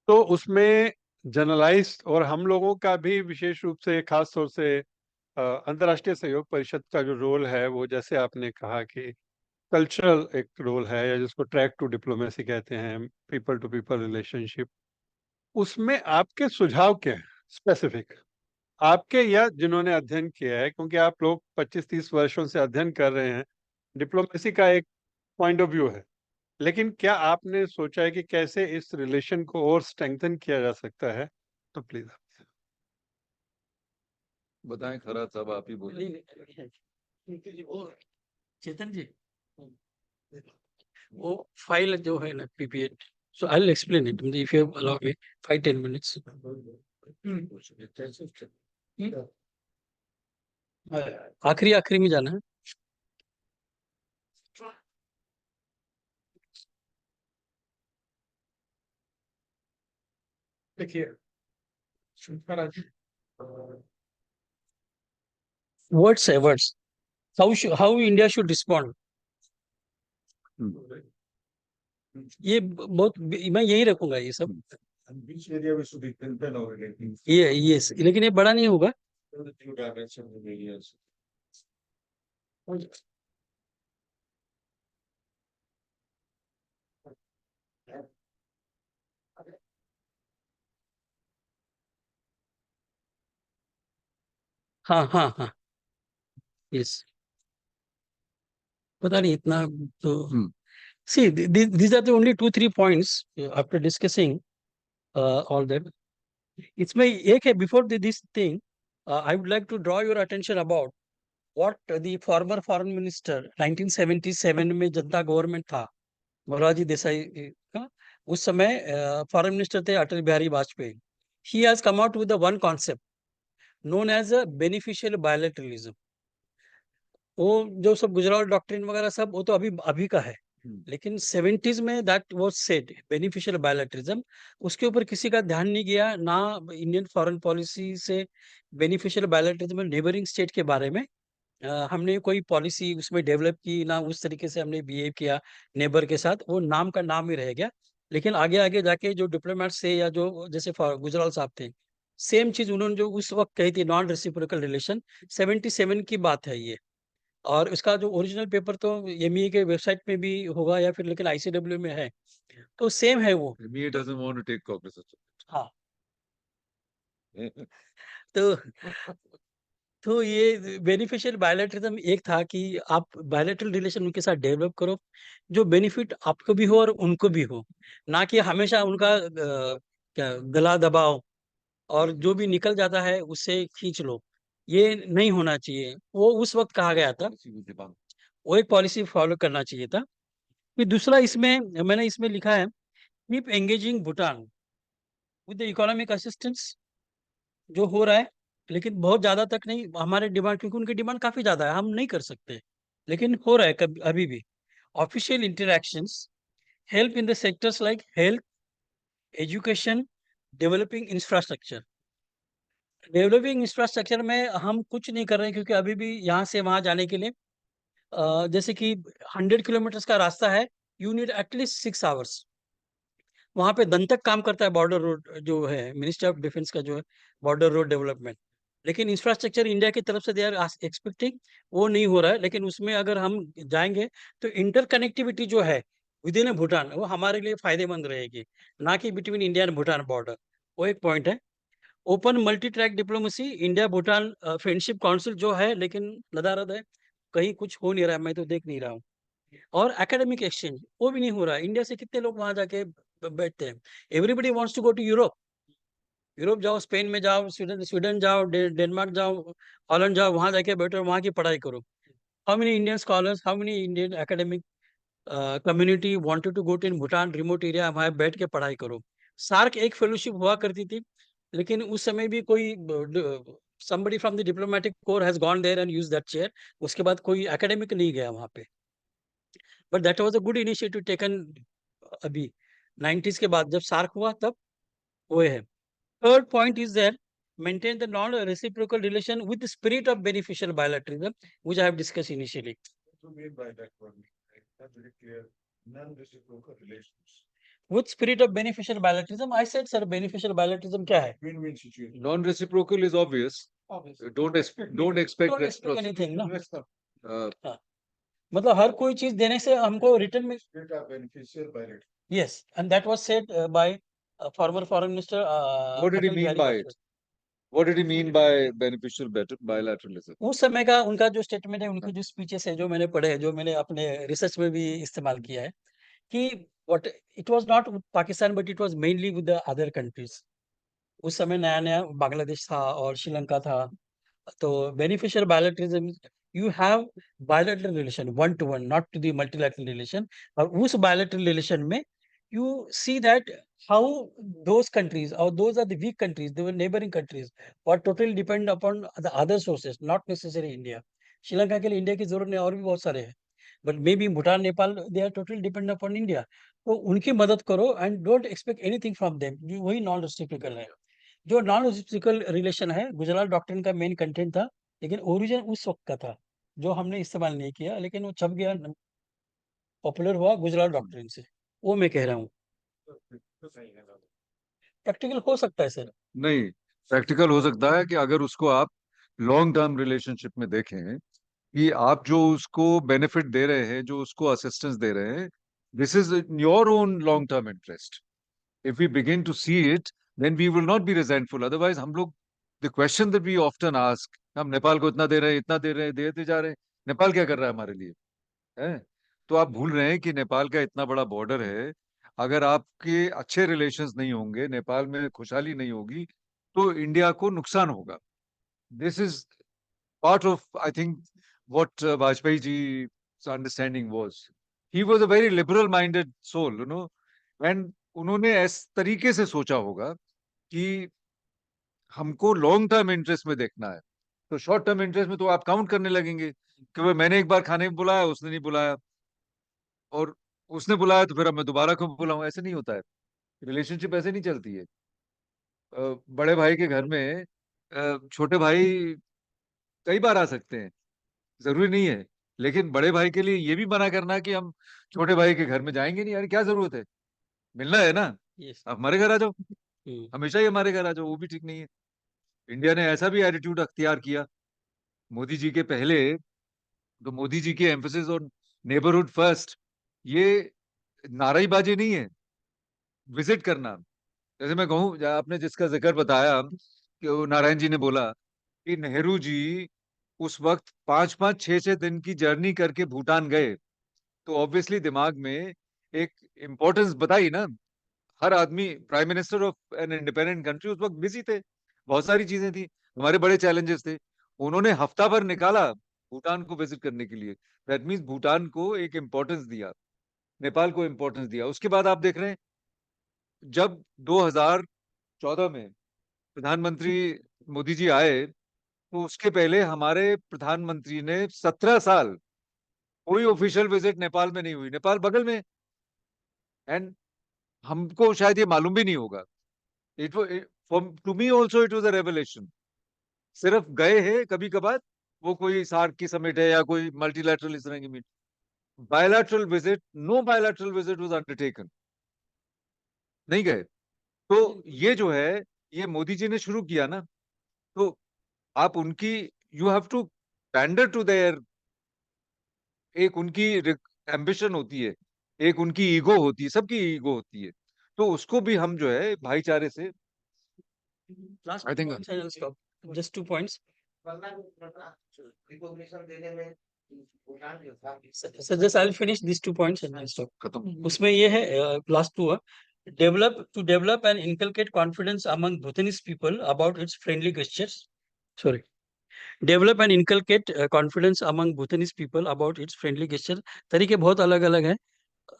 Speaker 10: तो उसमें जनरलाइज और हम लोगों का भी विशेष रूप से, खास तौर से अंतर्राष्ट्रीय सहयोग परिषद का जो रोल है वो, जैसे आपने कहा कि कल्चरल एक रोल है, या जिसको ट्रैक टू डिप्लोमेसी कहते हैं, पीपल टू पीपल रिलेशनशिप, उसमें आपके सुझाव क्या हैं स्पेसिफिक, आपके या जिन्होंने अध्ययन किया है, क्योंकि आप लोग 25-30 वर्षों से अध्ययन कर रहे हैं, डिप्लोमेसी का एक पॉइंट ऑफ व्यू है, लेकिन क्या आपने सोचा है कि कैसे इस रिलेशन को और स्ट्रेंथन किया जा सकता है? तो प्लीज आप
Speaker 2: बताएं. खरा साहब आप ही बोलिए.
Speaker 4: चेतन जी, वो फाइल जो है ना PPT, so I'll explain it if you allow me 5-10 minutes. आखिरी में जाना है. देखिए, words, how India should respond. ये बहुत, मैं यही रखूंगा ये सब. ये यस, लेकिन ये बड़ा नहीं होगा. हाँ यस, पता नहीं इतना तो. See, these are the only 2-3 points after discussing all that. इसमें एक है, before this thing, I would like to draw your attention about what the former foreign minister 1977 में जनता गवर्नमेंट था, मोरारजी देसाई का, उस समय फॉरेन मिनिस्टर थे Atal Bihari Vajpayee. He has come out with the one concept known as a beneficial bilateralism. वो जो सब Gujral doctrine वगैरह सब, वो तो अभी का है, लेकिन 70s में दैट वाज सेड बेनिफिशियल बायलैटरिज्म. उसके ऊपर किसी का ध्यान नहीं गया, ना इंडियन फॉरेन पॉलिसी से बेनिफिशियल बायलैटरिज्म नेबरिंग स्टेट के बारे में हमने कोई पॉलिसी उसमें डेवलप की, ना उस तरीके से हमने बिहेव किया नेबर के साथ. वो नाम का नाम ही रह गया. लेकिन आगे जाके जो डिप्लोमेट्स थे, या जो जैसे गुजराल साहब थे, सेम चीज उन्होंने जो उस वक्त कही थी, नॉन रेसिप्रोकल रिलेशन, 77 की बात है ये. और इसका जो ओरिजिनल पेपर तो MEA के वेबसाइट में भी होगा, या फिर लेकिन ICW में है, तो सेम है वो.
Speaker 2: MEA doesn't want to take cognizance.
Speaker 4: हाँ. तो ये बेनिफिशियल बायलैटरिज्म एक था कि आप बायलैटरल रिलेशन उनके साथ डेवलप करो जो बेनिफिट आपको भी हो और उनको भी हो, ना कि हमेशा उनका क्या गला दबाओ और जो भी निकल जाता है उससे खींच लो. ये नहीं होना चाहिए. वो उस वक्त कहा गया था, वो एक पॉलिसी फॉलो करना चाहिए था. फिर दूसरा, इसमें मैंने इसमें लिखा है keep engaging Bhutan with the economic assistance जो हो रहा है, लेकिन बहुत ज़्यादा तक नहीं हमारे डिमांड, क्योंकि उनकी डिमांड काफ़ी ज़्यादा है, हम नहीं कर सकते, लेकिन हो रहा है कभी अभी भी। Official interactions help in the sectors like health, education, developing infrastructure. Developing infrastructure में हम कुछ नहीं कर रहे हैं, क्योंकि अभी भी यहाँ से वहाँ जाने के लिए जैसे कि 100 किलोमीटर्स का रास्ता है, यू नीड एटलीस्ट 6 आवर्स। वहाँ पे दंतक काम करता है बॉर्डर रोड जो है, मिनिस्ट्री ऑफ डिफेंस का जो है बॉर्डर रोड डेवलपमेंट। लेकिन इंफ्रास्ट्रक्चर इंडिया की तरफ से दे आर एक्सपेक्टिंग, वो नहीं हो रहा है। लेकिन उसमें अगर हम जाएंगे तो इंटर कनेक्टिविटी जो है विद इन भूटान, वो हमारे लिए फायदेमंद रहेगी, ना कि between India and Bhutan border. वो एक पॉइंट है। Open multi track diplomacy, India Bhutan friendship council जो है, लेकिन नदारद है, कहीं कुछ हो नहीं रहा है, मैं तो देख नहीं रहा हूँ। और एकेडमिक एक्सचेंज वो भी नहीं हो रहा है। इंडिया से कितने लोग वहां जाके बैठते हैं। Everybody wants to go to Europe. Europe जाओ, स्पेन में जाओ, स्वीडन स्वीडन जाओ, डेनमार्क जाओ, हॉलैंड जाओ, वहां जाके बैठो, वहां की पढ़ाई करो। How many Indian scholars, how many Indian academic community wanted to go to in Bhutan remote area, वहां बैठ के पढ़ाई करो। सार्क एक फेलोशिप हुआ करती थी, लेकिन उस समय भी कोई somebody from the diplomatic corps has gone there and used that chair। उसके बाद कोई एकेडमिक नहीं गया वहां पे। But that was a good initiative taken अभी 90s के बाद जब सार्क हुआ तब वो है। Third point is that maintain the non-reciprocal relation with the spirit of beneficial bilateralism, which I have discussed initially.
Speaker 1: What do you mean by that one? That's very clear. Non-reciprocal relations.
Speaker 4: With spirit of beneficial bilateralism, I said, sir, beneficial bilateralism क्या है?
Speaker 1: Win-win situation.
Speaker 2: Non-reciprocal is obvious. Don't expect
Speaker 4: Don't expect
Speaker 2: reciprocity.
Speaker 4: anything, no?
Speaker 2: Uh,
Speaker 4: मतलब हर कोई चीज देने से हमको return में,
Speaker 1: Spirit of beneficial bilateral.
Speaker 4: yes, and that was said by former foreign minister
Speaker 2: What did he
Speaker 4: Atal
Speaker 2: mean
Speaker 4: Bihari
Speaker 2: by
Speaker 4: Vajpayee।
Speaker 2: it? What did he mean by beneficial bilateralism?
Speaker 4: उस समय का उनका जो स्टेटमेंट है, उनकी जो speeches है, जो मैंने पढ़े हैं, जो मैंने अपने रिसर्च में भी इस्तेमाल किया है, कि what it was not with Pakistan but it was mainly with the other countries। उस समय नया नया बांग्लादेश था और श्रीलंका था। तो beneficial bilateralism, you have bilateral relation one to one, not to the multilateral relation. और उस बायलैटरल रिलेशन में you see that how those countries or those are the weak countries, they were neighboring countries, what totally depend upon the other sources, not necessarily India। Sri Lanka के लिए India की जरूरत नहीं, और भी बहुत सारे हैं, but may be Bhutan, Nepal, they are totally depend upon India. तो उनकी मदद करो and don't expect anything from them. वही नॉन रेसिप्रोकल है। जो नॉन रेसिप्रोकल रिलेशन है, गुजरात डॉक्ट्रिन का मेन कंटेंट था, लेकिन ओरिजिन उस वक्त का था जो हमने इस्तेमाल नहीं किया, लेकिन वो छप गया, पॉपुलर हुआ गुजरात डॉक्ट्रिन से। वो मैं कह रहा हूँ। प्रैक्टिकल हो सकता है सर।
Speaker 2: नहीं, प्रैक्टिकल हो सकता है कि अगर उसको आप लॉन्ग टर्म रिलेशनशिप में देखें कि आप जो उसको बेनिफिट दे रहे हैं, जो उसको असिस्टेंस दे रहे हैं, this is your own long term interest. If we begin to see it, then we will not be resentful. Otherwise हम लोग, the question that we often ask, हम नेपाल को इतना दे रहे हैं, इतना दे रहे हैं, देते जा रहे हैं, नेपाल क्या कर रहा है हमारे लिए, है? तो आप भूल रहे हैं कि नेपाल का इतना बड़ा बॉर्डर है। अगर आपके अच्छे रिलेशंस नहीं होंगे, नेपाल में खुशहाली नहीं होगी, तो इंडिया को नुकसान होगा। This is part of, I think, what Vajpayee ji's understanding was. He was a very liberal minded soul, and उन्होंने इस तरीके से सोचा होगा कि हमको लॉन्ग टर्म इंटरेस्ट में देखना है। तो शॉर्ट टर्म इंटरेस्ट में तो आप काउंट करने लगेंगे कि भाई मैंने एक बार खाने में बुलाया, उसने नहीं बुलाया, और उसने बुलाया तो फिर अब मैं दोबारा क्यों बुलाऊं। ऐसे नहीं होता है, रिलेशनशिप ऐसे नहीं चलती है। बड़े भाई के घर में छोटे भाई कई बार आ सकते हैं, जरूरी नहीं है, लेकिन बड़े भाई के लिए ये भी मना करना कि हम छोटे भाई के घर में जाएंगे नहीं, यार क्या जरूरत है, मिलना है ना,
Speaker 4: यस।
Speaker 2: आप हमारे घर आ जाओ, हमेशा ही हमारे घर आ जाओ, वो भी ठीक नहीं है। इंडिया ने ऐसा भी एटीट्यूड अख्तियार किया मोदी जी के पहले। तो मोदी जी की एम्फेसिस ऑन नेबरहुड फर्स्ट, ये नाराईबाजी नहीं है, विजिट करना। जैसे मैं कहूँ, आपने जिसका जिक्र बताया कि वो नारायण जी ने बोला कि नेहरू जी उस वक्त 5-5, 6-6 दिन की जर्नी करके भूटान गए, तो ऑब्वियसली दिमाग में एक इम्पोर्टेंस बताई ना। हर आदमी, prime minister of an independent country, उस वक्त बिजी थे, बहुत सारी चीजें थी, हमारे बड़े चैलेंजेस थे। उन्होंने हफ्ता भर निकाला भूटान को विजिट करने के लिए। दैट मीन्स भूटान को एक इम्पोर्टेंस दिया, नेपाल को इम्पोर्टेंस दिया। उसके बाद आप देख रहे हैं, जब 2014 में प्रधानमंत्री मोदी जी आए, तो उसके पहले हमारे प्रधानमंत्री ने 17 साल कोई ऑफिशियल विजिट नेपाल में नहीं हुई, नेपाल बगल में, एंड हमको शायद ये मालूम भी नहीं होगा। It to me also it was a revelation. सिर्फ गए हैं कभी कभार, वो कोई सार्क की समिट है या कोई मल्टीलैटरल इस तरह की meet, bilateral visit, no bilateral visit was undertaken, नहीं गए। तो ये जो है, ये मोदी जी ने शुरू किया ना, तो आप उनकी, you have to pander to their, एक उनकी एम्बिशन होती है, एक उनकी ईगो होती है, सबकी ईगो होती है, तो उसको भी हम जो है भाईचारे से,
Speaker 4: Last
Speaker 2: I
Speaker 4: two
Speaker 2: think-
Speaker 4: points and I'll stop. Just 2 points. So just I'll finish these 2 points and I'll stop.
Speaker 2: खत्म।
Speaker 4: उसमें ये है last two है, develop and inculcate confidence among Bhutanese people about its friendly gestures. Sorry. Develop and inculcate confidence among Bhutanese people about its friendly gesture. तरीके बहुत अलग अलग हैं।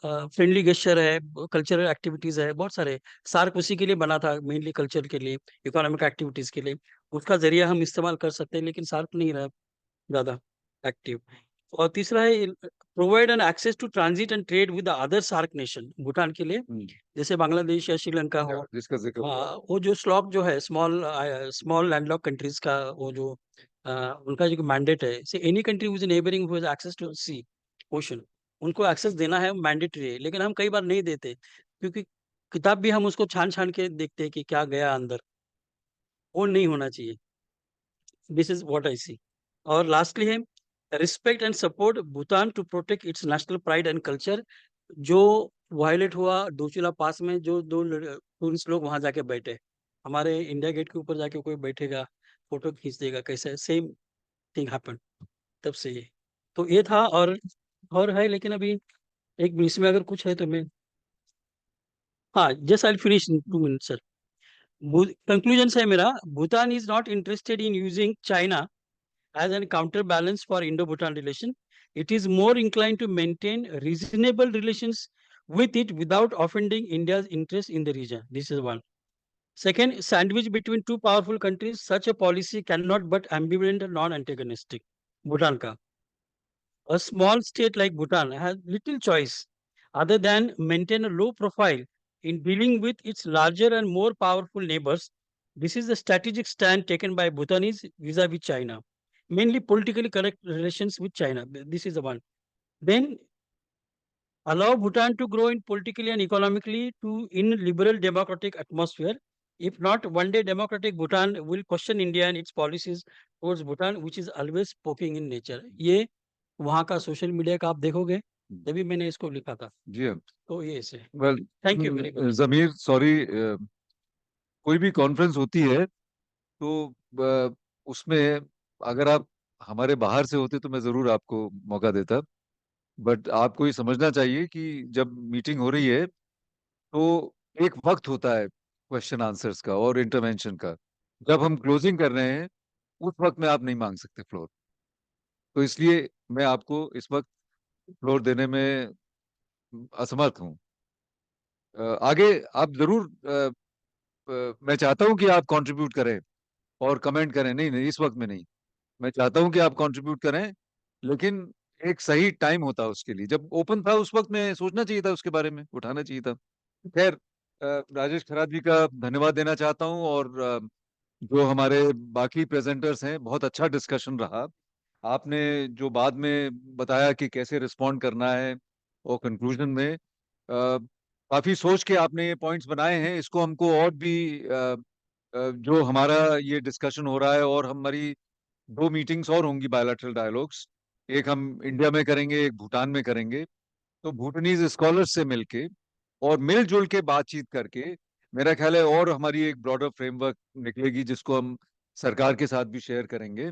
Speaker 4: फ्रेंडली गेस्चर है, कल्चरल एक्टिविटीज है, बहुत सारे। सार्क उसी के लिए बना था, मेनली कल्चर के लिए, इकोनॉमिक एक्टिविटीज के लिए। उसका जरिया हम इस्तेमाल कर सकते हैं, लेकिन सार्क नहीं रहा ज्यादा एक्टिव। और तीसरा है provide an access to transit and trade with other SAARC nation. Bhutan के लिए जैसे बांग्लादेश या श्रीलंका हो,
Speaker 2: जिसका जिक्र हुआ।
Speaker 4: वो जो स्लॉक जो है स्मॉल लैंडलॉक कंट्रीज का, वो जो उनका जो मैंडेट है, say any country with neighbouring who has access to sea ocean, उनको एक्सेस देना है, मैंडेटरी है। लेकिन हम कई बार नहीं देते, क्योंकि किताब भी हम उसको छान छान के देखते हैं कि क्या गया अंदर, वो नहीं होना चाहिए। This is what I see. और लास्टली है respect and support Bhutan to protect its national pride and culture. जो वायलेट हुआ डोचिला पास में, जो दो टूरिस्ट लोग वहां जाके बैठे, हमारे इंडिया गेट के ऊपर जाके कोई बैठेगा, फोटो खींच देगा, कैसे सेम थिंग हैपन तब से ये। तो ये था, और है, लेकिन अभी एक मिनट में अगर कुछ है तो मैं, हाँ, just I finish in 2 minutes sir. Conclusion है मेरा, Bhutan is not interested in using China as a counterbalance for Indo-Bhutan relation. It is more inclined to maintain reasonable relations with it without offending India's interest in the region. This is one. Second, sandwich between two powerful countries, such a policy cannot but ambivalent and non-antagonistic. Bhutan ka. A small state like Bhutan has little choice other than maintain a low profile in dealing with its larger and more powerful neighbors. This is the strategic stand taken by Bhutanese vis-a-vis China. Mainly politically correct relations with China. This is the one. Then allow Bhutan to grow in politically and economically in liberal democratic atmosphere. If not, one day democratic Bhutan will question India and its policies towards Bhutan, which is always poking in nature. ये वहाँ का social media का आप देखोगे, तभी मैंने इसको लिखा था।
Speaker 2: जी हाँ।
Speaker 4: तो ये से।
Speaker 2: Well,
Speaker 4: Thank you very much.
Speaker 2: Zameer, sorry, कोई भी कॉन्फ्रेंस होती है तो उसमें अगर आप हमारे बाहर से होते तो मैं जरूर आपको मौका देता, बट आपको ये समझना चाहिए कि जब मीटिंग हो रही है तो एक वक्त होता है क्वेश्चन आंसर्स का और इंटरवेंशन का। जब हम क्लोजिंग कर रहे हैं उस वक्त में आप नहीं मांग सकते फ्लोर, तो इसलिए मैं आपको इस वक्त फ्लोर देने में असमर्थ हूँ। आगे आप जरूर, मैं चाहता हूं कि आप कंट्रीब्यूट करें और कमेंट करें, नहीं नहीं इस वक्त में नहीं, मैं चाहता हूं कि आप कंट्रीब्यूट करें, लेकिन एक सही टाइम होता है उसके लिए। जब ओपन था उस वक्त में सोचना चाहिए था, उसके बारे में उठाना चाहिए था। खैर, राजेश खरात जी का धन्यवाद देना चाहता हूं, और जो हमारे बाकी प्रेजेंटर्स हैं, बहुत अच्छा डिस्कशन रहा। आपने जो बाद में बताया कि कैसे रिस्पॉन्ड करना है, और कंक्लूजन में काफी सोच के आपने ये पॉइंट्स बनाए हैं। इसको हमको और भी जो हमारा ये डिस्कशन हो रहा है, और हमारी 2 मीटिंग्स और होंगी बायलैटरल डायलॉग्स, एक हम इंडिया में करेंगे, एक भूटान में करेंगे, तो भूटानीज स्कॉलर्स से मिलके और मिलजुल के बातचीत करके मेरा ख्याल है और हमारी एक ब्रॉडर फ्रेमवर्क निकलेगी, जिसको हम सरकार के साथ भी शेयर करेंगे।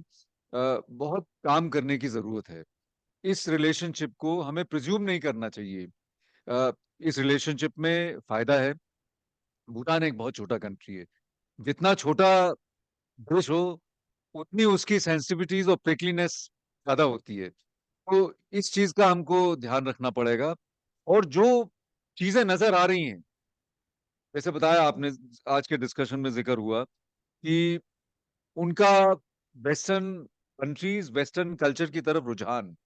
Speaker 2: बहुत काम करने की जरूरत है। इस रिलेशनशिप को हमें प्रिज्यूम नहीं करना चाहिए। इस रिलेशनशिप में फायदा है। भूटान एक बहुत छोटा कंट्री है, जितना छोटा देश हो उतनी उसकी सेंसिटिविटीज और प्रिकलीनेस ज्यादा होती है, तो इस चीज का हमको ध्यान रखना पड़ेगा। और जो चीजें नजर आ रही हैं, जैसे बताया आपने, आज के डिस्कशन में जिक्र हुआ कि उनका वेस्टर्न कंट्रीज, वेस्टर्न कल्चर की तरफ रुझान,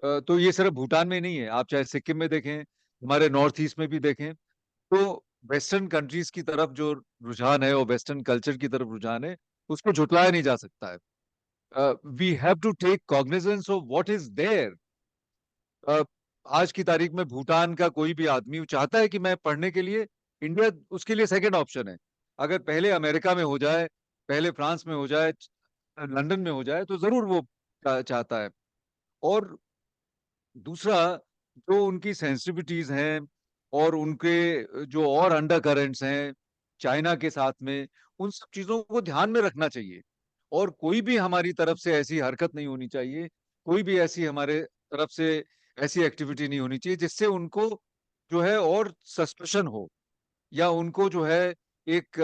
Speaker 2: तो ये सिर्फ भूटान में नहीं है, आप चाहे सिक्किम में देखें, हमारे नॉर्थ ईस्ट में भी देखें, तो वेस्टर्न कंट्रीज की तरफ जो रुझान है और वेस्टर्न कल्चर की तरफ रुझान है, उसको झुटलाया नहीं जा सकता है। We have to take cognizance of what is there. आज की तारीख में भूटान का कोई भी आदमी चाहता है कि मैं पढ़ने के लिए, इंडिया उसके लिए सेकंड ऑप्शन है। अगर पहले अमेरिका में हो जाए, पहले फ्रांस में हो जाए, लंदन में हो जाए, तो जरूर वो चाहता है। और दूसरा, जो उनकी सेंसिटिविटीज हैं और उनके जो और अंडर करेंट्स हैं चाइना के साथ में, उन सब चीजों को ध्यान में रखना चाहिए। और कोई भी हमारी तरफ से ऐसी हरकत नहीं होनी चाहिए, कोई भी ऐसी हमारे तरफ से ऐसी एक्टिविटी नहीं होनी चाहिए जिससे उनको जो है और सस्पेशन हो, या उनको जो है एक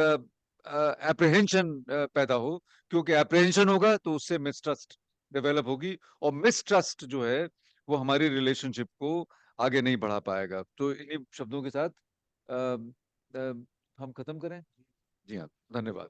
Speaker 2: एप्रहेंशन पैदा हो, क्योंकि एप्रहेंशन होगा तो उससे मिसट्रस्ट डेवलप होगी, और मिसट्रस्ट जो है वो हमारी रिलेशनशिप को आगे नहीं बढ़ा पाएगा। तो इन्हीं शब्दों के साथ हम खत्म करें। जी हाँ, धन्यवाद।